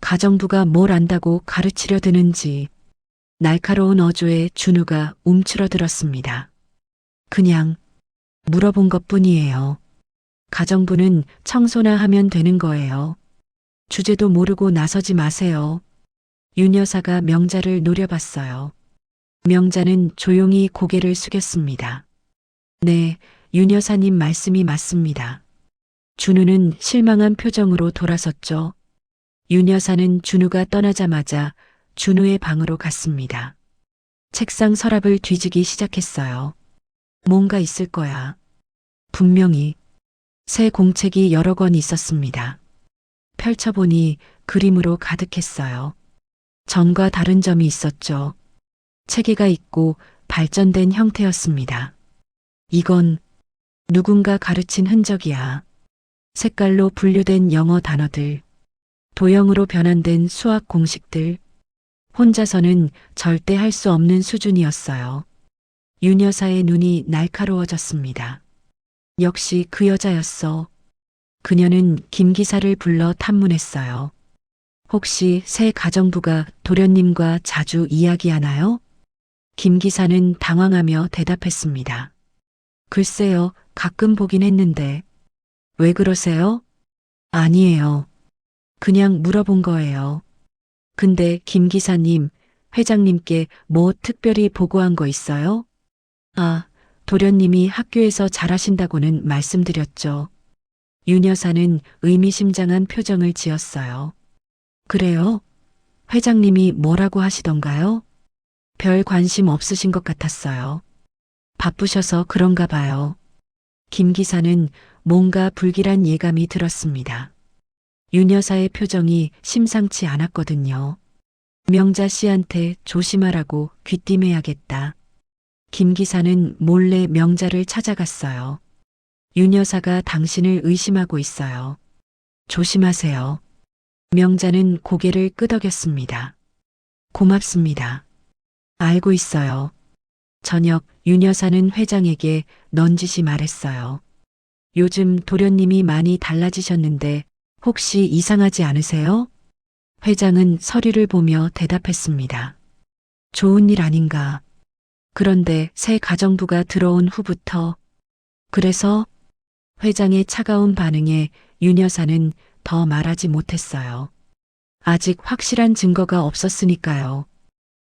가정부가 뭘 안다고 가르치려 드는지. 날카로운 어조에 준우가 움츠러들었습니다. 그냥 물어본 것뿐이에요. 가정부는 청소나 하면 되는 거예요. 주제도 모르고 나서지 마세요. 윤 여사가 명자를 노려봤어요. 명자는 조용히 고개를 숙였습니다. 네, 윤 여사님 말씀이 맞습니다. 준우는 실망한 표정으로 돌아섰죠. 윤 여사는 준우가 떠나자마자 준우의 방으로 갔습니다. 책상 서랍을 뒤지기 시작했어요. 뭔가 있을 거야. 분명히 새 공책이 여러 권 있었습니다. 펼쳐보니 그림으로 가득했어요. 전과 다른 점이 있었죠. 체계가 있고 발전된 형태였습니다. 이건 누군가 가르친 흔적이야. 색깔로 분류된 영어 단어들, 도형으로 변환된 수학 공식들. 혼자서는 절대 할 수 없는 수준이었어요. 윤 여사의 눈이 날카로워졌습니다. 역시 그 여자였어. 그녀는 김 기사를 불러 탐문했어요. 혹시 새 가정부가 도련님과 자주 이야기하나요? 김 기사는 당황하며 대답했습니다. 글쎄요, 가끔 보긴 했는데. 왜 그러세요? 아니에요. 그냥 물어본 거예요. 근데 김 기사님, 회장님께 뭐 특별히 보고한 거 있어요? 아, 도련님이 학교에서 잘하신다고는 말씀드렸죠. 윤 여사는 의미심장한 표정을 지었어요. 그래요? 회장님이 뭐라고 하시던가요? 별 관심 없으신 것 같았어요. 바쁘셔서 그런가 봐요. 김 기사는 뭔가 불길한 예감이 들었습니다. 윤 여사의 표정이 심상치 않았거든요. 명자 씨한테 조심하라고 귀띔해야겠다. 김 기사는 몰래 명자를 찾아갔어요. 윤 여사가 당신을 의심하고 있어요. 조심하세요. 명자는 고개를 끄덕였습니다. 고맙습니다. 알고 있어요. 저녁 윤 여사는 회장에게 넌지시 말했어요. 요즘 도련님이 많이 달라지셨는데 혹시 이상하지 않으세요? 회장은 서류를 보며 대답했습니다. 좋은 일 아닌가. 그런데 새 가정부가 들어온 후부터 그래서 회장의 차가운 반응에 윤 여사는 더 말하지 못했어요. 아직 확실한 증거가 없었으니까요.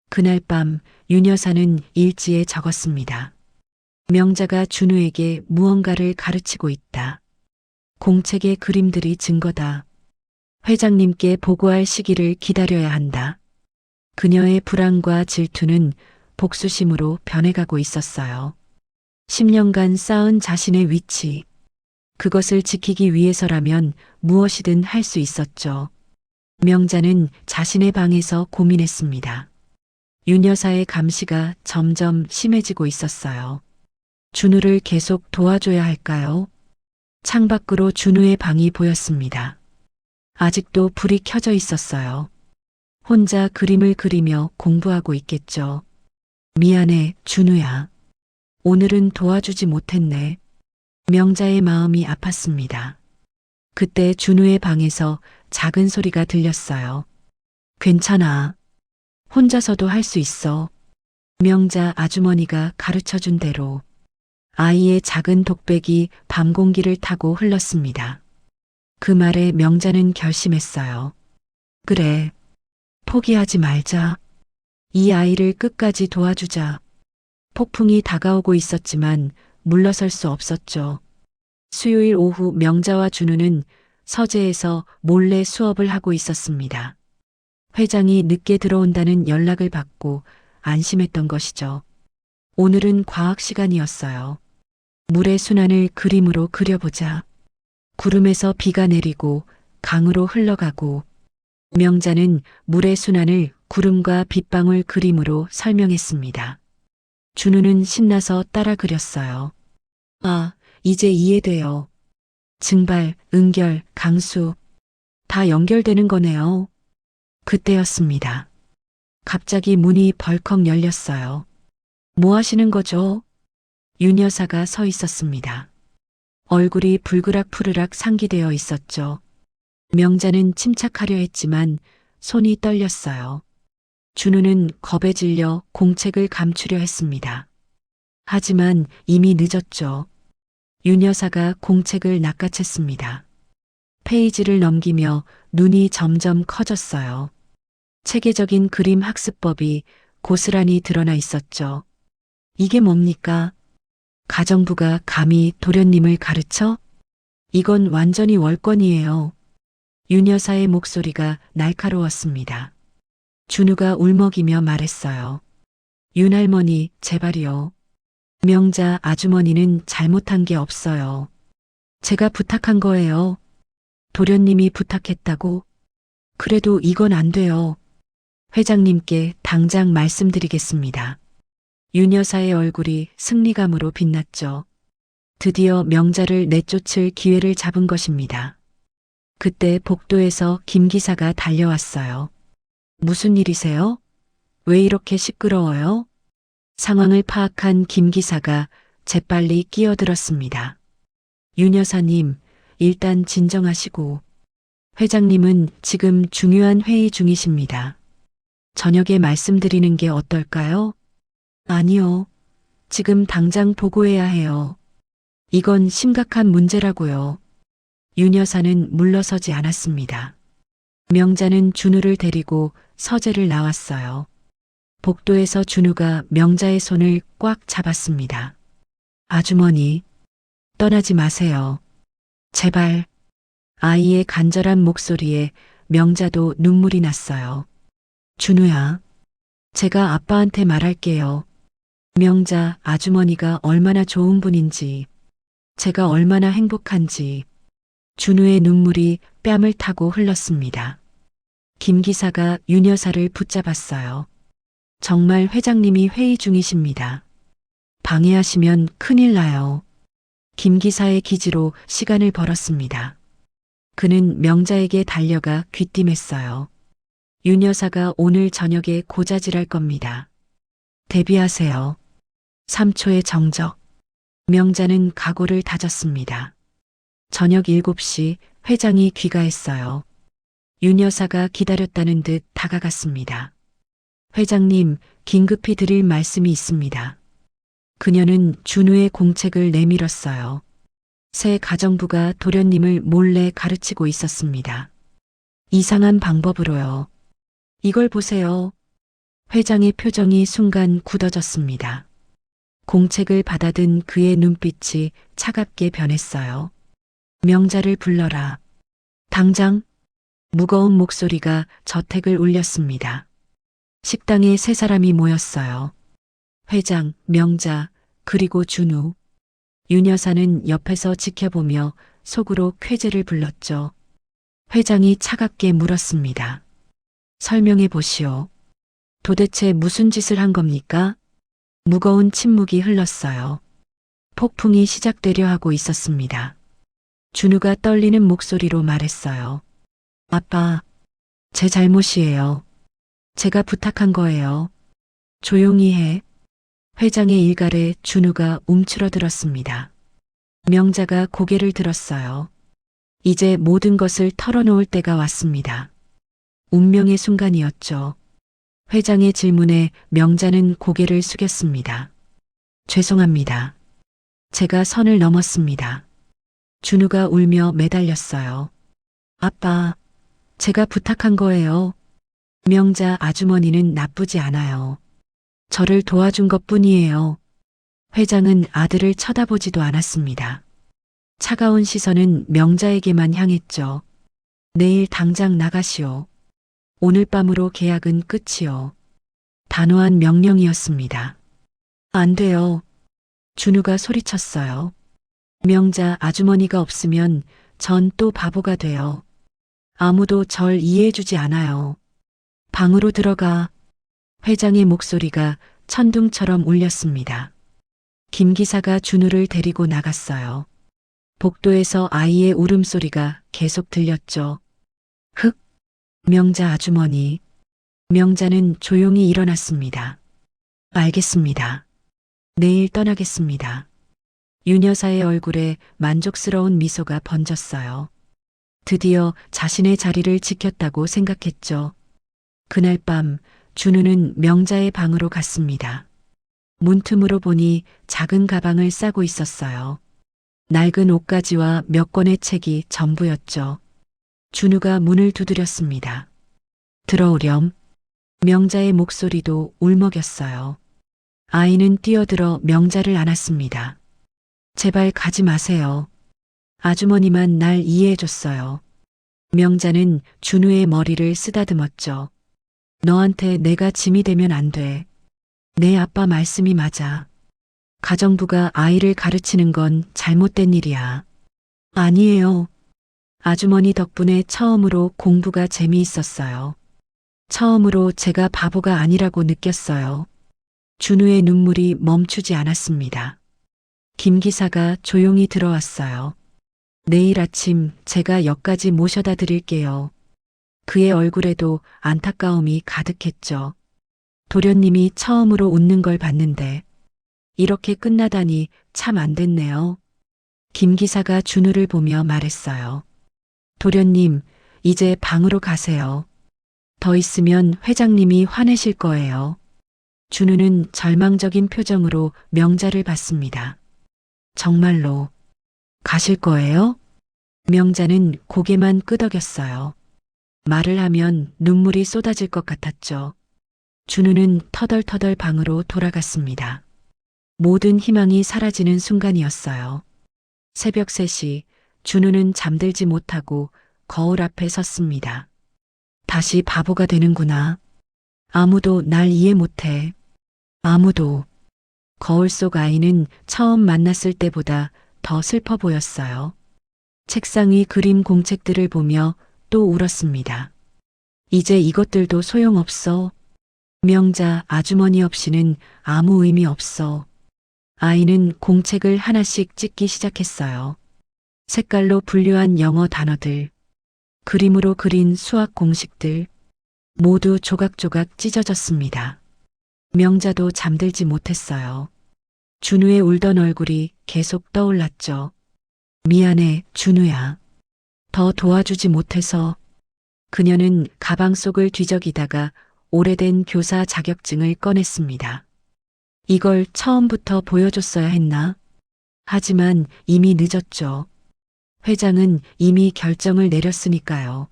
그날 밤 윤 여사는 일지에 적었습니다. 명자가 준우에게 무언가를 가르치고 있다. 공책의 그림들이 증거다. 회장님께 보고할 시기를 기다려야 한다. 그녀의 불안과 질투는 복수심으로 변해가고 있었어요. 10년간 쌓은 자신의 위치. 그것을 지키기 위해서라면 무엇이든 할 수 있었죠. 명자는 자신의 방에서 고민했습니다. 윤 여사의 감시가 점점 심해지고 있었어요. 준우를 계속 도와줘야 할까요? 창밖으로 준우의 방이 보였습니다. 아직도 불이 켜져 있었어요. 혼자 그림을 그리며 공부하고 있겠죠. 미안해, 준우야. 오늘은 도와주지 못했네. 명자의 마음이 아팠습니다. 그때 준우의 방에서 작은 소리가 들렸어요. 괜찮아. 혼자서도 할 수 있어. 명자 아주머니가 가르쳐준 대로 아이의 작은 독백이 밤 공기를 타고 흘렀습니다. 그 말에 명자는 결심했어요. 그래. 포기하지 말자. 이 아이를 끝까지 도와주자. 폭풍이 다가오고 있었지만 물러설 수 없었죠. 수요일 오후 명자와 준우는 서재에서 몰래 수업을 하고 있었습니다. 회장이 늦게 들어온다는 연락을 받고 안심했던 것이죠. 오늘은 과학 시간이었어요. 물의 순환을 그림으로 그려보자. 구름에서 비가 내리고 강으로 흘러가고 명자는 물의 순환을 구름과 빗방울 그림으로 설명했습니다. 준우는 신나서 따라 그렸어요. 아, 이제 이해돼요. 증발, 응결, 강수 다 연결되는 거네요. 그때였습니다. 갑자기 문이 벌컥 열렸어요. 뭐 하시는 거죠? 윤 여사가 서 있었습니다. 얼굴이 불그락푸르락 상기되어 있었죠. 명자는 침착하려 했지만 손이 떨렸어요. 준우는 겁에 질려 공책을 감추려 했습니다. 하지만 이미 늦었죠. 윤 여사가 공책을 낚아챘습니다. 페이지를 넘기며 눈이 점점 커졌어요. 체계적인 그림 학습법이 고스란히 드러나 있었죠. 이게 뭡니까? 가정부가 감히 도련님을 가르쳐? 이건 완전히 월권이에요. 윤 여사의 목소리가 날카로웠습니다. 준우가 울먹이며 말했어요. 윤 할머니, 제발이요. 명자 아주머니는 잘못한 게 없어요. 제가 부탁한 거예요. 도련님이 부탁했다고? 그래도 이건 안 돼요. 회장님께 당장 말씀드리겠습니다. 윤 여사의 얼굴이 승리감으로 빛났죠. 드디어 명자를 내쫓을 기회를 잡은 것입니다. 그때 복도에서 김 기사가 달려왔어요. 무슨 일이세요? 왜 이렇게 시끄러워요? 상황을 파악한 김 기사가 재빨리 끼어들었습니다. 윤 여사님, 일단 진정하시고 회장님은 지금 중요한 회의 중이십니다. 저녁에 말씀드리는 게 어떨까요? 아니요. 지금 당장 보고해야 해요. 이건 심각한 문제라고요. 윤 여사는 물러서지 않았습니다. 명자는 준우를 데리고 서재를 나왔어요. 복도에서 준우가 명자의 손을 꽉 잡았습니다. 아주머니, 떠나지 마세요. 제발. 아이의 간절한 목소리에 명자도 눈물이 났어요. 준우야, 제가 아빠한테 말할게요. 명자 아주머니가 얼마나 좋은 분인지, 제가 얼마나 행복한지. 준우의 눈물이 뺨을 타고 흘렀습니다. 김 기사가 윤 여사를 붙잡았어요. 정말 회장님이 회의 중이십니다. 방해하시면 큰일 나요. 김 기사의 기지로 시간을 벌었습니다. 그는 명자에게 달려가 귀띔했어요. 윤 여사가 오늘 저녁에 고자질할 겁니다. 대비하세요. 3초의 정적. 명자는 각오를 다졌습니다. 저녁 7시 회장이 귀가했어요. 윤 여사가 기다렸다는 듯 다가갔습니다. 회장님, 긴급히 드릴 말씀이 있습니다. 그녀는 준우의 공책을 내밀었어요. 새 가정부가 도련님을 몰래 가르치고 있었습니다. 이상한 방법으로요. 이걸 보세요. 회장의 표정이 순간 굳어졌습니다. 공책을 받아든 그의 눈빛이 차갑게 변했어요. 명자를 불러라. 당장. 무거운 목소리가 저택을 울렸습니다. 식당에 세 사람이 모였어요. 회장, 명자, 그리고 준우. 윤 여사는 옆에서 지켜보며 속으로 쾌재를 불렀죠. 회장이 차갑게 물었습니다. 설명해 보시오. 도대체 무슨 짓을 한 겁니까? 무거운 침묵이 흘렀어요. 폭풍이 시작되려 하고 있었습니다. 준우가 떨리는 목소리로 말했어요. 아빠, 제 잘못이에요. 제가 부탁한 거예요. 조용히 해. 회장의 일갈에 준우가 움츠러들었습니다. 명자가 고개를 들었어요. 이제 모든 것을 털어놓을 때가 왔습니다. 운명의 순간이었죠. 회장의 질문에 명자는 고개를 숙였습니다. 죄송합니다. 제가 선을 넘었습니다. 준우가 울며 매달렸어요. 아빠, 제가 부탁한 거예요. 명자 아주머니는 나쁘지 않아요. 저를 도와준 것뿐이에요. 회장은 아들을 쳐다보지도 않았습니다. 차가운 시선은 명자에게만 향했죠. 내일 당장 나가시오. 오늘 밤으로 계약은 끝이요. 단호한 명령이었습니다. 안 돼요. 준우가 소리쳤어요. 명자 아주머니가 없으면 전 또 바보가 돼요. 아무도 절 이해해주지 않아요. 방으로 들어가. 회장의 목소리가 천둥처럼 울렸습니다. 김 기사가 준우를 데리고 나갔어요. 복도에서 아이의 울음소리가 계속 들렸죠. 흑! 명자 아주머니. 명자는 조용히 일어났습니다. 알겠습니다. 내일 떠나겠습니다. 윤 여사의 얼굴에 만족스러운 미소가 번졌어요. 드디어 자신의 자리를 지켰다고 생각했죠. 그날 밤 준우는 명자의 방으로 갔습니다. 문틈으로 보니 작은 가방을 싸고 있었어요. 낡은 옷가지와 몇 권의 책이 전부였죠. 준우가 문을 두드렸습니다. 들어오렴. 명자의 목소리도 울먹였어요. 아이는 뛰어들어 명자를 안았습니다. 제발 가지 마세요. 아주머니만 날 이해해줬어요. 명자는 준우의 머리를 쓰다듬었죠. 너한테 내가 짐이 되면 안 돼. 내 아빠 말씀이 맞아. 가정부가 아이를 가르치는 건 잘못된 일이야. 아니에요. 아주머니 덕분에 처음으로 공부가 재미있었어요. 처음으로 제가 바보가 아니라고 느꼈어요. 준우의 눈물이 멈추지 않았습니다. 김 기사가 조용히 들어왔어요. 내일 아침 제가 역까지 모셔다 드릴게요. 그의 얼굴에도 안타까움이 가득했죠. 도련님이 처음으로 웃는 걸 봤는데 이렇게 끝나다니 참 안 됐네요. 김 기사가 준우를 보며 말했어요. 도련님, 이제 방으로 가세요. 더 있으면 회장님이 화내실 거예요. 준우는 절망적인 표정으로 명자를 봤습니다. 정말로 가실 거예요? 명자는 고개만 끄덕였어요. 말을 하면 눈물이 쏟아질 것 같았죠. 준우는 터덜터덜 방으로 돌아갔습니다. 모든 희망이 사라지는 순간이었어요. 새벽 3시 준우는 잠들지 못하고 거울 앞에 섰습니다. 다시 바보가 되는구나. 아무도 날 이해 못해. 아무도. 거울 속 아이는 처음 만났을 때보다 더 슬퍼 보였어요. 책상 위 그림 공책들을 보며 또 울었습니다. 이제 이것들도 소용없어. 명자 아주머니 없이는 아무 의미 없어. 아이는 공책을 하나씩 찍기 시작했어요. 색깔로 분류한 영어 단어들, 그림으로 그린 수학 공식들, 모두 조각조각 찢어졌습니다. 명자도 잠들지 못했어요. 준우의 울던 얼굴이 계속 떠올랐죠. 미안해, 준우야. 더 도와주지 못해서. 그녀는 가방 속을 뒤적이다가 오래된 교사 자격증을 꺼냈습니다. 이걸 처음부터 보여줬어야 했나? 하지만 이미 늦었죠. 회장은 이미 결정을 내렸으니까요.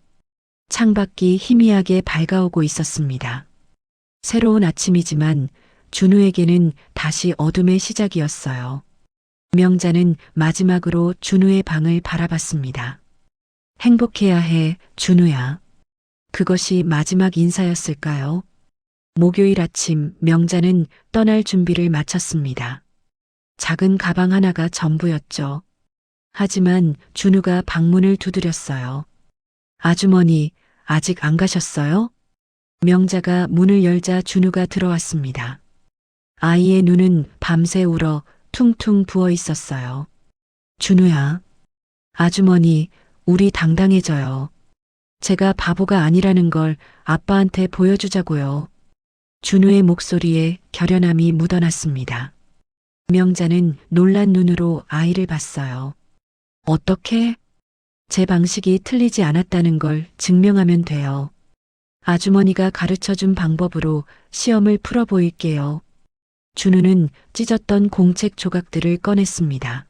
창밖이 희미하게 밝아오고 있었습니다. 새로운 아침이지만 준우에게는 다시 어둠의 시작이었어요. 명자는 마지막으로 준우의 방을 바라봤습니다. 행복해야 해, 준우야. 그것이 마지막 인사였을까요? 목요일 아침 명자는 떠날 준비를 마쳤습니다. 작은 가방 하나가 전부였죠. 하지만 준우가 방문을 두드렸어요. 아주머니, 아직 안 가셨어요? 명자가 문을 열자 준우가 들어왔습니다. 아이의 눈은 밤새 울어 퉁퉁 부어 있었어요. 준우야, 아주머니, 우리 당당해져요. 제가 바보가 아니라는 걸 아빠한테 보여주자고요. 준우의 목소리에 결연함이 묻어났습니다. 명자는 놀란 눈으로 아이를 봤어요. 어떻게? 제 방식이 틀리지 않았다는 걸 증명하면 돼요. 아주머니가 가르쳐준 방법으로 시험을 풀어 보일게요. 준우는 찢었던 공책 조각들을 꺼냈습니다.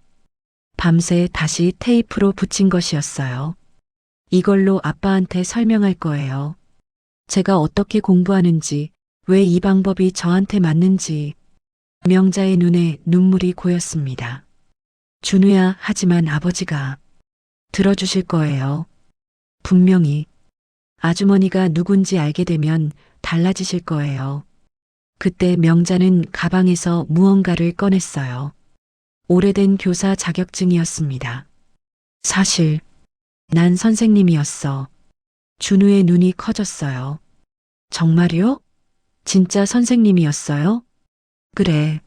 밤새 다시 테이프로 붙인 것이었어요. 이걸로 아빠한테 설명할 거예요. 제가 어떻게 공부하는지, 왜 이 방법이 저한테 맞는지. 명자의 눈에 눈물이 고였습니다. 준우야, 하지만 아버지가 들어주실 거예요. 분명히. 아주머니가 누군지 알게 되면 달라지실 거예요. 그때 명자는 가방에서 무언가를 꺼냈어요. 오래된 교사 자격증이었습니다. 사실, 난 선생님이었어. 준우의 눈이 커졌어요. 정말요? 진짜 선생님이었어요? 그래.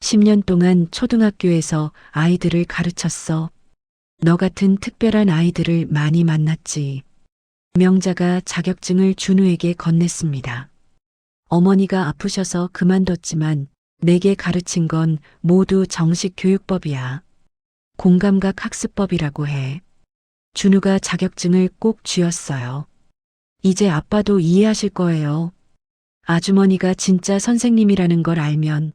10년 동안 초등학교에서 아이들을 가르쳤어. 너 같은 특별한 아이들을 많이 만났지. 명자가 자격증을 준우에게 건넸습니다. 어머니가 아프셔서 그만뒀지만 내게 가르친 건 모두 정식 교육법이야. 공감각 학습법이라고 해. 준우가 자격증을 꼭 쥐었어요. 이제 아빠도 이해하실 거예요. 아주머니가 진짜 선생님이라는 걸 알면.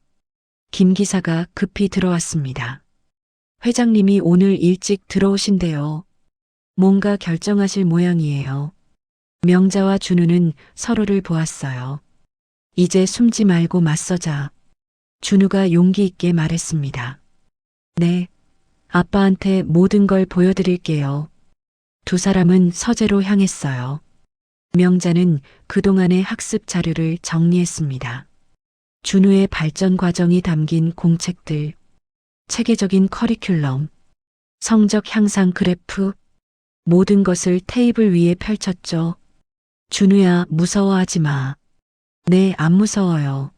김 기사가 급히 들어왔습니다. 회장님이 오늘 일찍 들어오신대요. 뭔가 결정하실 모양이에요. 명자와 준우는 서로를 보았어요. 이제 숨지 말고 맞서자. 준우가 용기 있게 말했습니다. 네, 아빠한테 모든 걸 보여드릴게요. 두 사람은 서재로 향했어요. 명자는 그동안의 학습 자료를 정리했습니다. 준우의 발전 과정이 담긴 공책들, 체계적인 커리큘럼, 성적 향상 그래프, 모든 것을 테이블 위에 펼쳤죠. 준우야, 무서워하지 마. 네, 안 무서워요.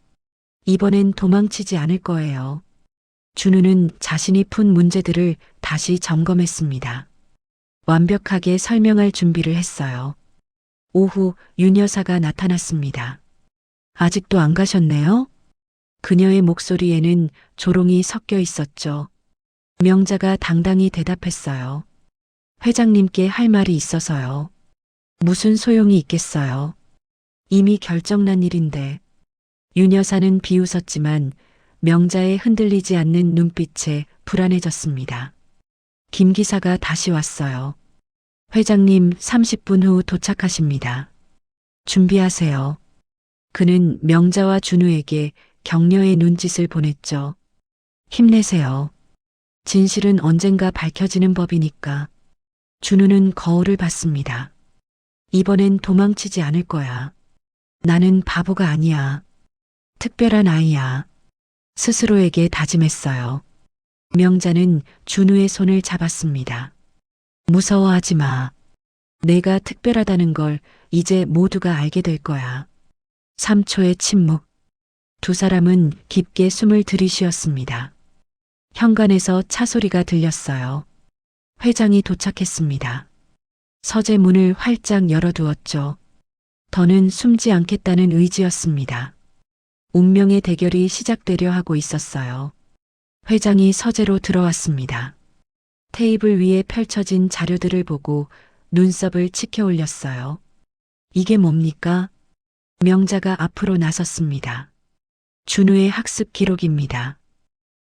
이번엔 도망치지 않을 거예요. 준우는 자신이 푼 문제들을 다시 점검했습니다. 완벽하게 설명할 준비를 했어요. 오후 윤 여사가 나타났습니다. 아직도 안 가셨네요? 그녀의 목소리에는 조롱이 섞여 있었죠. 명자가 당당히 대답했어요. 회장님께 할 말이 있어서요. 무슨 소용이 있겠어요. 이미 결정난 일인데. 윤 여사는 비웃었지만 명자의 흔들리지 않는 눈빛에 불안해졌습니다. 김 기사가 다시 왔어요. 회장님 30분 후 도착하십니다. 준비하세요. 그는 명자와 준우에게 격려의 눈짓을 보냈죠. 힘내세요. 진실은 언젠가 밝혀지는 법이니까. 준우는 거울을 봤습니다. 이번엔 도망치지 않을 거야. 나는 바보가 아니야. 특별한 아이야. 스스로에게 다짐했어요. 명자는 준우의 손을 잡았습니다. 무서워하지 마. 내가 특별하다는 걸 이제 모두가 알게 될 거야. 3초의 침묵. 두 사람은 깊게 숨을 들이쉬었습니다. 현관에서 차 소리가 들렸어요. 회장이 도착했습니다. 서재 문을 활짝 열어두었죠. 더는 숨지 않겠다는 의지였습니다. 운명의 대결이 시작되려 하고 있었어요. 회장이 서재로 들어왔습니다. 테이블 위에 펼쳐진 자료들을 보고 눈썹을 치켜 올렸어요. 이게 뭡니까? 명자가 앞으로 나섰습니다. 준우의 학습 기록입니다.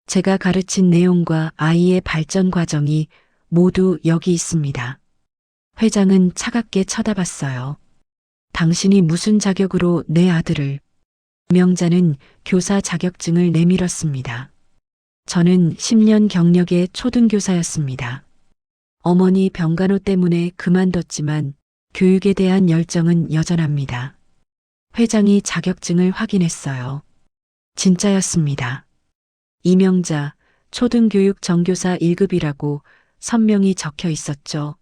제가 가르친 내용과 아이의 발전 과정이 모두 여기 있습니다. 회장은 차갑게 쳐다봤어요. 당신이 무슨 자격으로 내 아들을... 명자는 교사 자격증을 내밀었습니다. 저는 10년 경력의 초등교사였습니다. 어머니 병간호 때문에 그만뒀지만 교육에 대한 열정은 여전합니다. 회장이 자격증을 확인했어요. 진짜였습니다. 이명자, 초등교육 정교사 1급이라고 선명히 적혀 있었죠.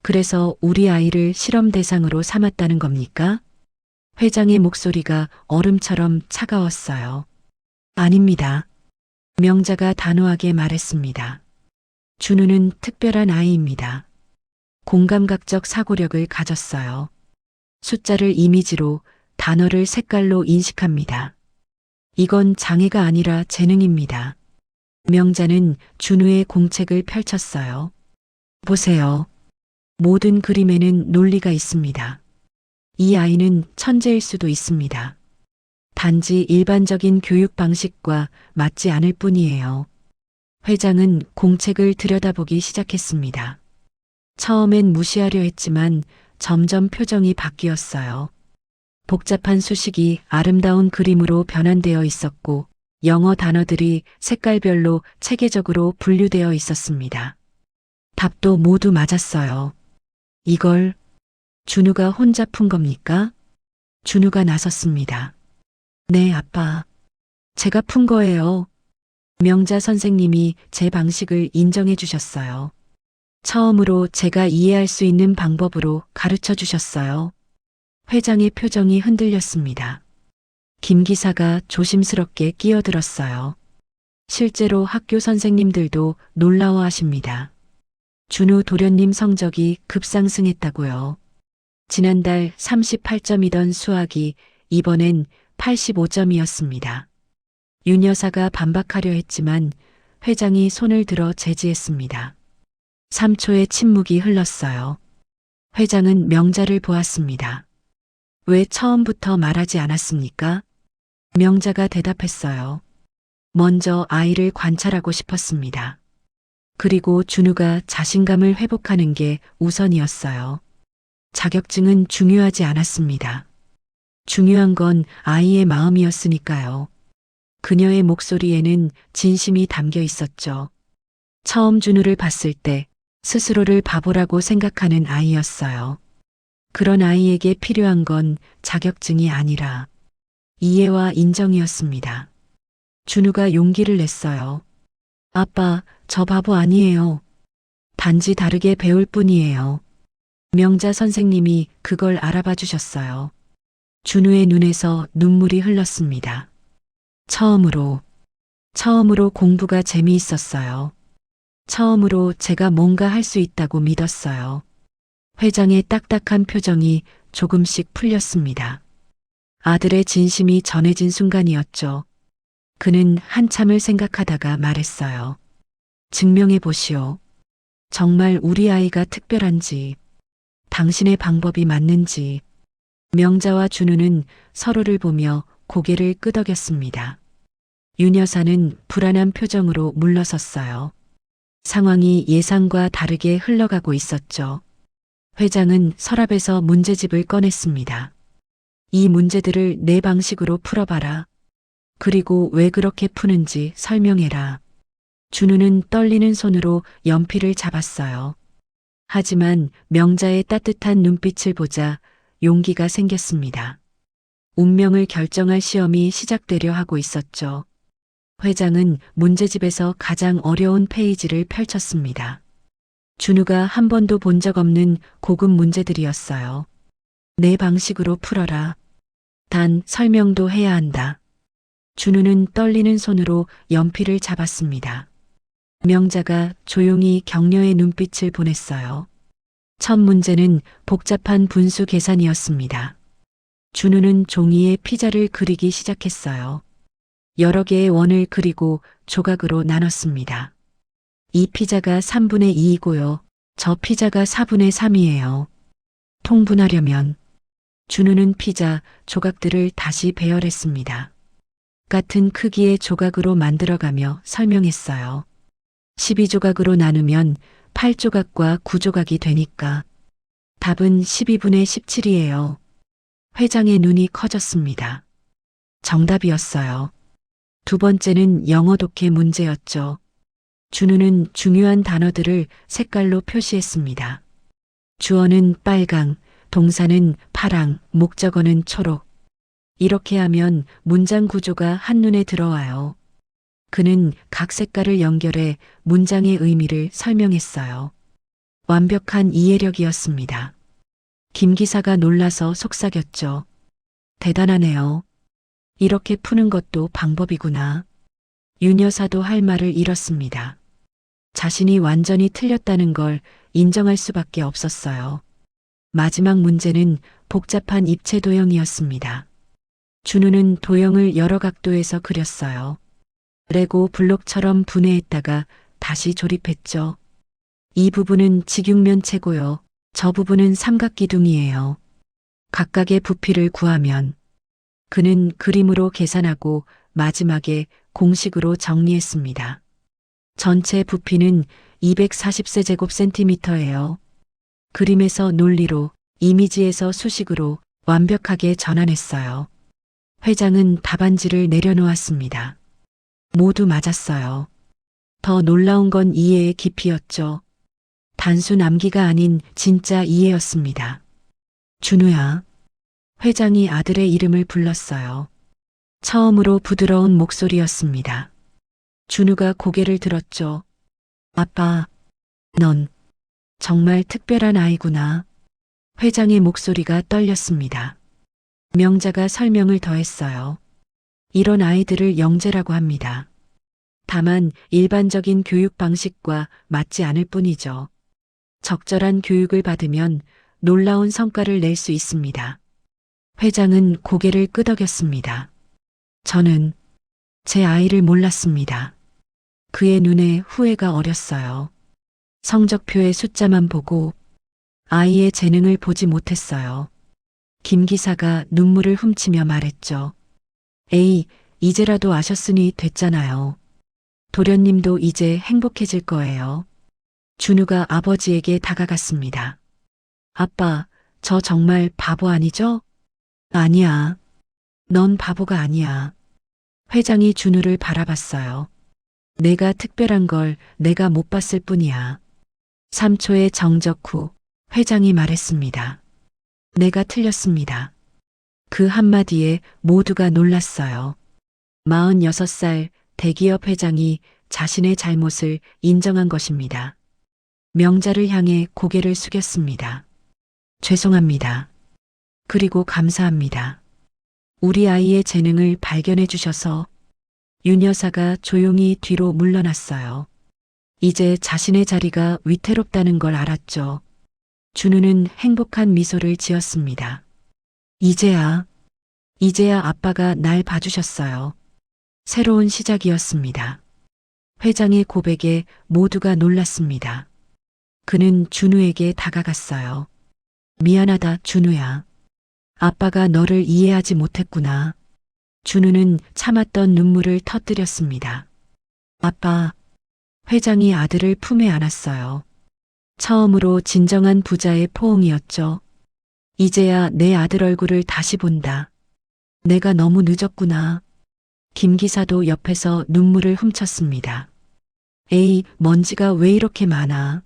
그래서 우리 아이를 실험 대상으로 삼았다는 겁니까? 회장의 목소리가 얼음처럼 차가웠어요. 아닙니다. 명자가 단호하게 말했습니다. 준우는 특별한 아이입니다. 공감각적 사고력을 가졌어요. 숫자를 이미지로, 단어를 색깔로 인식합니다. 이건 장애가 아니라 재능입니다. 명자는 준우의 공책을 펼쳤어요. 보세요. 모든 그림에는 논리가 있습니다. 이 아이는 천재일 수도 있습니다. 단지 일반적인 교육 방식과 맞지 않을 뿐이에요. 회장은 공책을 들여다보기 시작했습니다. 처음엔 무시하려 했지만 점점 표정이 바뀌었어요. 복잡한 수식이 아름다운 그림으로 변환되어 있었고 영어 단어들이 색깔별로 체계적으로 분류되어 있었습니다. 답도 모두 맞았어요. 이걸 준우가 혼자 푼 겁니까? 준우가 나섰습니다. 네, 아빠. 제가 푼 거예요. 명자 선생님이 제 방식을 인정해 주셨어요. 처음으로 제가 이해할 수 있는 방법으로 가르쳐 주셨어요. 회장의 표정이 흔들렸습니다. 김 기사가 조심스럽게 끼어들었어요. 실제로 학교 선생님들도 놀라워하십니다. 준우 도련님 성적이 급상승했다고요. 지난달 38점이던 수학이 이번엔 85점이었습니다. 윤 여사가 반박하려 했지만 회장이 손을 들어 제지했습니다. 3초의 침묵이 흘렀어요. 회장은 명자를 보았습니다. 왜 처음부터 말하지 않았습니까? 명자가 대답했어요. 먼저 아이를 관찰하고 싶었습니다. 그리고 준우가 자신감을 회복하는 게 우선이었어요. 자격증은 중요하지 않았습니다. 중요한 건 아이의 마음이었으니까요. 그녀의 목소리에는 진심이 담겨 있었죠. 처음 준우를 봤을 때 스스로를 바보라고 생각하는 아이였어요. 그런 아이에게 필요한 건 자격증이 아니라 이해와 인정이었습니다. 준우가 용기를 냈어요. 아빠, 저 바보 아니에요. 단지 다르게 배울 뿐이에요. 명자 선생님이 그걸 알아봐 주셨어요. 준우의 눈에서 눈물이 흘렀습니다. 처음으로 공부가 재미있었어요. 처음으로 제가 뭔가 할 수 있다고 믿었어요. 회장의 딱딱한 표정이 조금씩 풀렸습니다. 아들의 진심이 전해진 순간이었죠. 그는 한참을 생각하다가 말했어요. 증명해 보시오. 정말 우리 아이가 특별한지, 당신의 방법이 맞는지. 명자와 준우는 서로를 보며 고개를 끄덕였습니다. 윤 여사는 불안한 표정으로 물러섰어요. 상황이 예상과 다르게 흘러가고 있었죠. 회장은 서랍에서 문제집을 꺼냈습니다. 이 문제들을 내 방식으로 풀어봐라. 그리고 왜 그렇게 푸는지 설명해라. 준우는 떨리는 손으로 연필을 잡았어요. 하지만 명자의 따뜻한 눈빛을 보자 용기가 생겼습니다. 운명을 결정할 시험이 시작되려 하고 있었죠. 회장은 문제집에서 가장 어려운 페이지를 펼쳤습니다. 준우가 한 번도 본 적 없는 고급 문제들이었어요. 내 방식으로 풀어라. 단 설명도 해야 한다. 준우는 떨리는 손으로 연필을 잡았습니다. 명자가 조용히 격려의 눈빛을 보냈어요. 첫 문제는 복잡한 분수 계산이었습니다. 준우는 종이에 피자를 그리기 시작했어요. 여러 개의 원을 그리고 조각으로 나눴습니다. 이 피자가 3분의 2이고요. 저 피자가 4분의 3이에요. 통분하려면 준우는 피자 조각들을 다시 배열했습니다. 같은 크기의 조각으로 만들어가며 설명했어요. 12조각으로 나누면 8조각과 9조각이 되니까 답은 12분의 17이에요. 회장의 눈이 커졌습니다. 정답이었어요. 두 번째는 영어 독해 문제였죠. 준우는 중요한 단어들을 색깔로 표시했습니다. 주어는 빨강, 동사는 파랑, 목적어는 초록. 이렇게 하면 문장 구조가 한눈에 들어와요. 그는 각 색깔을 연결해 문장의 의미를 설명했어요. 완벽한 이해력이었습니다. 김 기사가 놀라서 속삭였죠. 대단하네요. 이렇게 푸는 것도 방법이구나. 윤 여사도 할 말을 잃었습니다. 자신이 완전히 틀렸다는 걸 인정할 수밖에 없었어요. 마지막 문제는 복잡한 입체 도형이었습니다. 준우는 도형을 여러 각도에서 그렸어요. 레고 블록처럼 분해했다가 다시 조립했죠. 이 부분은 직육면체고요. 저 부분은 삼각기둥이에요. 각각의 부피를 구하면 그는 그림으로 계산하고 마지막에 공식으로 정리했습니다. 전체 부피는 240세제곱센티미터예요. 그림에서 논리로, 이미지에서 수식으로 완벽하게 전환했어요. 회장은 답안지를 내려놓았습니다. 모두 맞았어요. 더 놀라운 건 이해의 깊이였죠. 단순 암기가 아닌 진짜 이해였습니다. 준우야. 회장이 아들의 이름을 불렀어요. 처음으로 부드러운 목소리였습니다. 준우가 고개를 들었죠. 아빠, 넌 정말 특별한 아이구나. 회장의 목소리가 떨렸습니다. 명자가 설명을 더했어요. 이런 아이들을 영재라고 합니다. 다만 일반적인 교육 방식과 맞지 않을 뿐이죠. 적절한 교육을 받으면 놀라운 성과를 낼 수 있습니다. 회장은 고개를 끄덕였습니다. 저는 제 아이를 몰랐습니다. 그의 눈에 후회가 어렸어요. 성적표의 숫자만 보고 아이의 재능을 보지 못했어요. 김 기사가 눈물을 훔치며 말했죠. 에이, 이제라도 아셨으니 됐잖아요. 도련님도 이제 행복해질 거예요. 준우가 아버지에게 다가갔습니다. 아빠, 저 정말 바보 아니죠? 아니야. 넌 바보가 아니야. 회장이 준우를 바라봤어요. 내가 특별한 걸 내가 못 봤을 뿐이야. 3초의 정적 후 회장이 말했습니다. 내가 틀렸습니다. 그 한마디에 모두가 놀랐어요. 46살 대기업 회장이 자신의 잘못을 인정한 것입니다. 명자를 향해 고개를 숙였습니다. 죄송합니다. 그리고 감사합니다. 우리 아이의 재능을 발견해 주셔서. 윤 여사가 조용히 뒤로 물러났어요. 이제 자신의 자리가 위태롭다는 걸 알았죠. 준우는 행복한 미소를 지었습니다. 이제야 아빠가 날 봐주셨어요. 새로운 시작이었습니다. 회장의 고백에 모두가 놀랐습니다. 그는 준우에게 다가갔어요. 미안하다, 준우야. 아빠가 너를 이해하지 못했구나. 준우는 참았던 눈물을 터뜨렸습니다. 아빠, 회장이 아들을 품에 안았어요. 처음으로 진정한 부자의 포옹이었죠. 이제야 내 아들 얼굴을 다시 본다. 내가 너무 늦었구나. 김 기사도 옆에서 눈물을 훔쳤습니다. 에이, 먼지가 왜 이렇게 많아.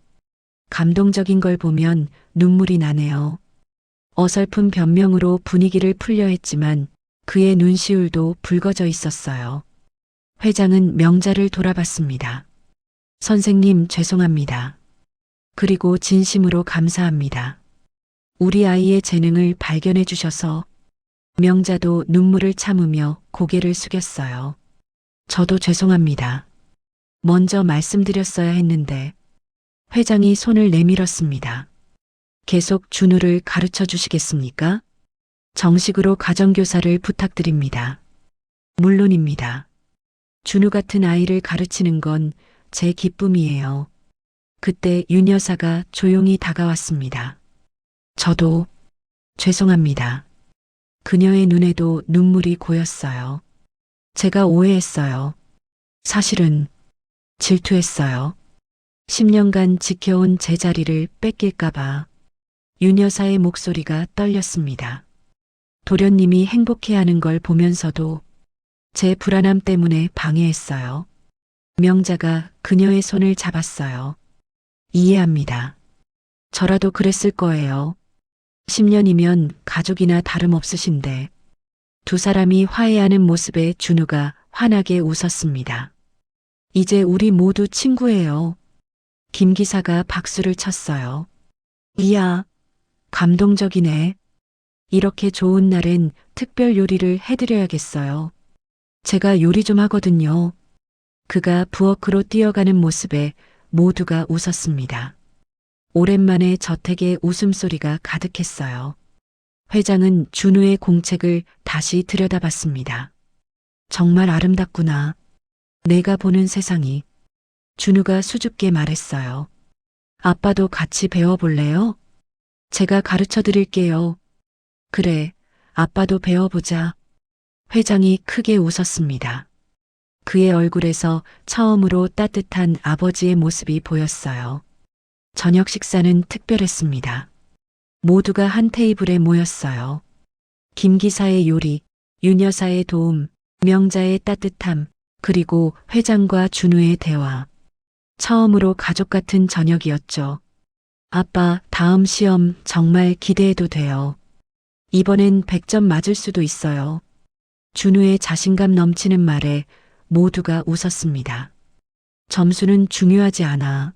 감동적인 걸 보면 눈물이 나네요. 어설픈 변명으로 분위기를 풀려 했지만 그의 눈시울도 붉어져 있었어요. 회장은 명자를 돌아봤습니다. 선생님, 죄송합니다. 그리고 진심으로 감사합니다. 우리 아이의 재능을 발견해 주셔서. 명자도 눈물을 참으며 고개를 숙였어요. 저도 죄송합니다. 먼저 말씀드렸어야 했는데. 회장이 손을 내밀었습니다. 계속 준우를 가르쳐 주시겠습니까? 정식으로 가정교사를 부탁드립니다. 물론입니다. 준우 같은 아이를 가르치는 건 제 기쁨이에요. 그때 윤 여사가 조용히 다가왔습니다. 저도 죄송합니다. 그녀의 눈에도 눈물이 고였어요. 제가 오해했어요. 사실은 질투했어요. 10년간 지켜온 제 자리를 뺏길까봐. 윤 여사의 목소리가 떨렸습니다. 도련님이 행복해하는 걸 보면서도 제 불안함 때문에 방해했어요. 명자가 그녀의 손을 잡았어요. 이해합니다. 저라도 그랬을 거예요. 10년이면 가족이나 다름없으신데. 두 사람이 화해하는 모습에 준우가 환하게 웃었습니다. 이제 우리 모두 친구예요. 김 기사가 박수를 쳤어요. 이야, 감동적이네. 이렇게 좋은 날엔 특별 요리를 해드려야겠어요. 제가 요리 좀 하거든요. 그가 부엌으로 뛰어가는 모습에 모두가 웃었습니다. 오랜만에 저택에 웃음소리가 가득했어요. 회장은 준우의 공책을 다시 들여다봤습니다. 정말 아름답구나. 내가 보는 세상이. 준우가 수줍게 말했어요. 아빠도 같이 배워볼래요? 제가 가르쳐 드릴게요. 그래, 아빠도 배워보자. 회장이 크게 웃었습니다. 그의 얼굴에서 처음으로 따뜻한 아버지의 모습이 보였어요. 저녁 식사는 특별했습니다. 모두가 한 테이블에 모였어요. 김 기사의 요리, 윤 여사의 도움, 명자의 따뜻함, 그리고 회장과 준우의 대화. 처음으로 가족 같은 저녁이었죠. 아빠, 다음 시험 정말 기대해도 돼요. 이번엔 100점 맞을 수도 있어요. 준우의 자신감 넘치는 말에 모두가 웃었습니다. 점수는 중요하지 않아.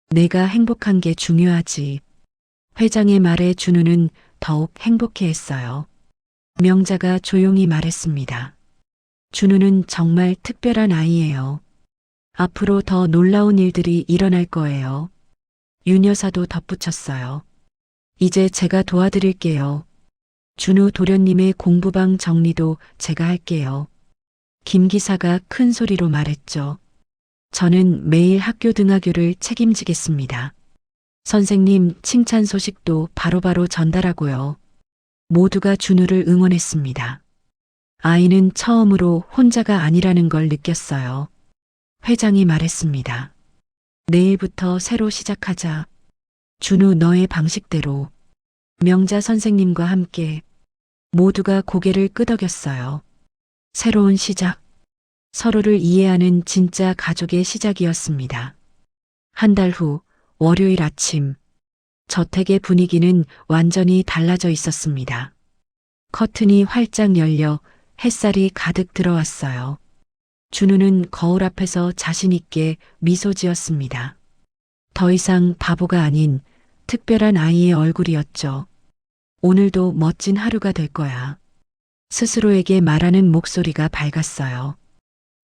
내가 행복한 게 중요하지. 회장의 말에 준우는 더욱 행복해했어요. 명자가 조용히 말했습니다. 준우는 정말 특별한 아이예요. 앞으로 더 놀라운 일들이 일어날 거예요. 윤 여사도 덧붙였어요. 이제 제가 도와드릴게요. 준우 도련님의 공부방 정리도 제가 할게요. 김 기사가 큰 소리로 말했죠. 저는 매일 학교 등하교를 책임지겠습니다. 선생님 칭찬 소식도 바로바로 전달하고요. 모두가 준우를 응원했습니다. 아이는 처음으로 혼자가 아니라는 걸 느꼈어요. 회장이 말했습니다. 내일부터 새로 시작하자. 준우 너의 방식대로. 명자 선생님과 함께. 모두가 고개를 끄덕였어요. 새로운 시작. 서로를 이해하는 진짜 가족의 시작이었습니다. 한 달 후 월요일 아침. 저택의 분위기는 완전히 달라져 있었습니다. 커튼이 활짝 열려 햇살이 가득 들어왔어요. 준우는 거울 앞에서 자신 있게 미소 지었습니다. 더 이상 바보가 아닌 특별한 아이의 얼굴이었죠. 오늘도 멋진 하루가 될 거야. 스스로에게 말하는 목소리가 밝았어요.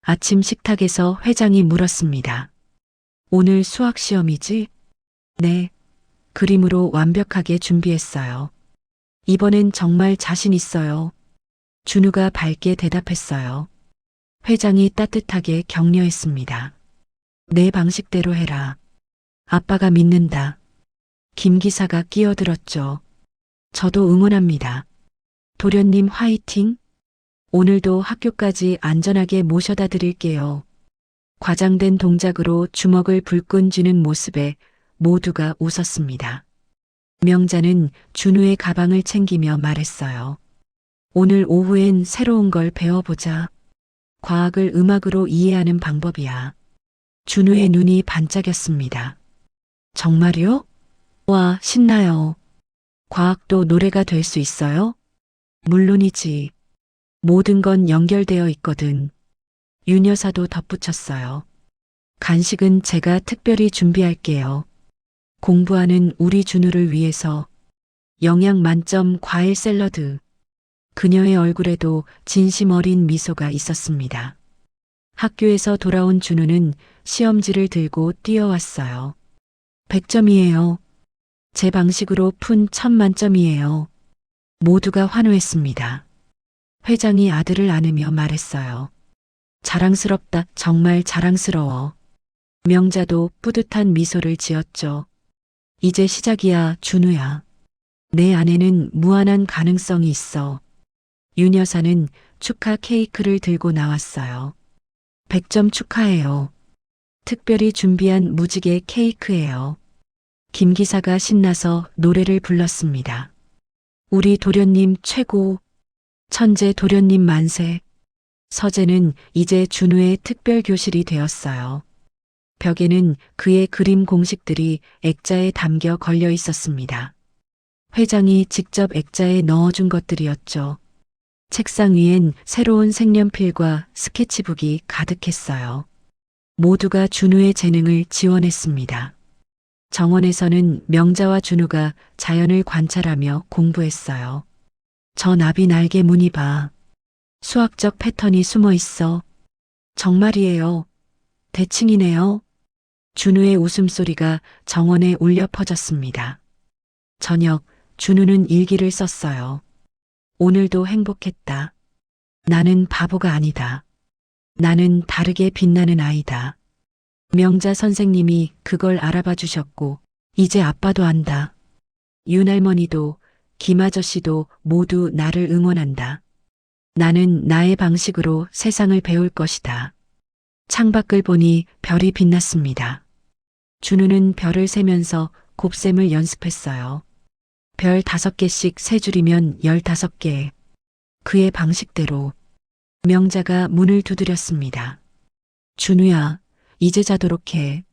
아침 식탁에서 회장이 물었습니다. 오늘 수학 시험이지? 네. 그림으로 완벽하게 준비했어요. 이번엔 정말 자신 있어요. 준우가 밝게 대답했어요. 회장이 따뜻하게 격려했습니다. 내 방식대로 해라. 아빠가 믿는다. 김 기사가 끼어들었죠. 저도 응원합니다. 도련님 화이팅! 오늘도 학교까지 안전하게 모셔다 드릴게요. 과장된 동작으로 주먹을 불끈 쥐는 모습에 모두가 웃었습니다. 명자는 준우의 가방을 챙기며 말했어요. 오늘 오후엔 새로운 걸 배워보자. 과학을 음악으로 이해하는 방법이야. 준우의 눈이 반짝였습니다. 정말요? 와, 신나요. 과학도 노래가 될 수 있어요? 물론이지. 모든 건 연결되어 있거든. 윤 여사도 덧붙였어요. 간식은 제가 특별히 준비할게요. 공부하는 우리 준우를 위해서 영양 만점 과일 샐러드. 그녀의 얼굴에도 진심 어린 미소가 있었습니다. 학교에서 돌아온 준우는 시험지를 들고 뛰어왔어요. 100점이에요. 제 방식으로 푼 1000만점이에요. 모두가 환호했습니다. 회장이 아들을 안으며 말했어요. 자랑스럽다, 정말 자랑스러워. 명자도 뿌듯한 미소를 지었죠. 이제 시작이야, 준우야. 내 안에는 무한한 가능성이 있어. 윤 여사는 축하 케이크를 들고 나왔어요. 100점 축하해요. 특별히 준비한 무지개 케이크예요. 김 기사가 신나서 노래를 불렀습니다. 우리 도련님 최고. 천재 도련님 만세. 서재는 이제 준우의 특별 교실이 되었어요. 벽에는 그의 그림 공식들이 액자에 담겨 걸려 있었습니다. 회장이 직접 액자에 넣어준 것들이었죠. 책상 위엔 새로운 색연필과 스케치북이 가득했어요. 모두가 준우의 재능을 지원했습니다. 정원에서는 명자와 준우가 자연을 관찰하며 공부했어요. 저 나비 날개 무늬 봐. 수학적 패턴이 숨어 있어. 정말이에요. 대칭이네요. 준우의 웃음소리가 정원에 울려 퍼졌습니다. 저녁, 준우는 일기를 썼어요. 오늘도 행복했다. 나는 바보가 아니다. 나는 다르게 빛나는 아이다. 명자 선생님이 그걸 알아봐 주셨고, 이제 아빠도 안다. 윤할머니도, 김 아저씨도 모두 나를 응원한다. 나는 나의 방식으로 세상을 배울 것이다. 창밖을 보니 별이 빛났습니다. 준우는 별을 세면서 곱셈을 연습했어요. 별 5개씩 세 줄이면 15개. 그의 방식대로. 명자가 문을 두드렸습니다. 준우야, 이제 자도록 해.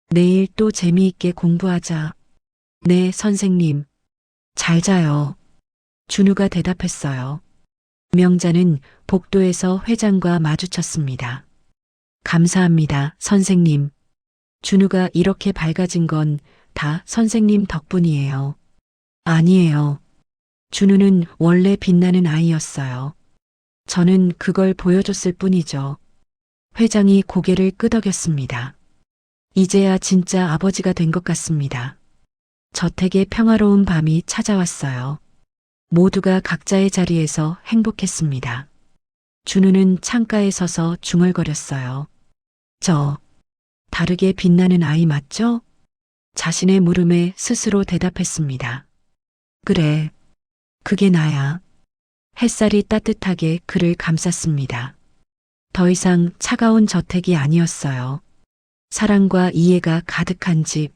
내일 또 재미있게 공부하자. 네, 선생님. 잘 자요. 준우가 대답했어요. 명자는 복도에서 회장과 마주쳤습니다. 감사합니다, 선생님. 준우가 이렇게 밝아진 건 다 선생님 덕분이에요. 아니에요. 준우는 원래 빛나는 아이였어요. 저는 그걸 보여줬을 뿐이죠. 회장이 고개를 끄덕였습니다. 이제야 진짜 아버지가 된 것 같습니다. 저택에 평화로운 밤이 찾아왔어요. 모두가 각자의 자리에서 행복했습니다. 준우는 창가에 서서 중얼거렸어요. 저, 다르게 빛나는 아이 맞죠? 자신의 물음에 스스로 대답했습니다. 그래, 그게 나야. 햇살이 따뜻하게 그를 감쌌습니다. 더 이상 차가운 저택이 아니었어요. 사랑과 이해가 가득한 집,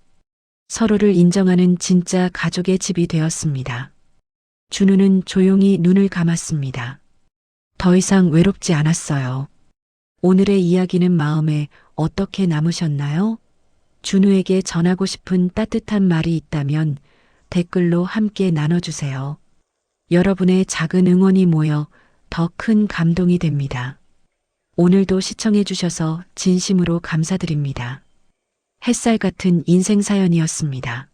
서로를 인정하는 진짜 가족의 집이 되었습니다. 준우는 조용히 눈을 감았습니다. 더 이상 외롭지 않았어요. 오늘의 이야기는 마음에 어떻게 남으셨나요? 준우에게 전하고 싶은 따뜻한 말이 있다면 댓글로 함께 나눠주세요. 여러분의 작은 응원이 모여 더 큰 감동이 됩니다. 오늘도 시청해주셔서 진심으로 감사드립니다. 햇살 같은 인생 사연이었습니다.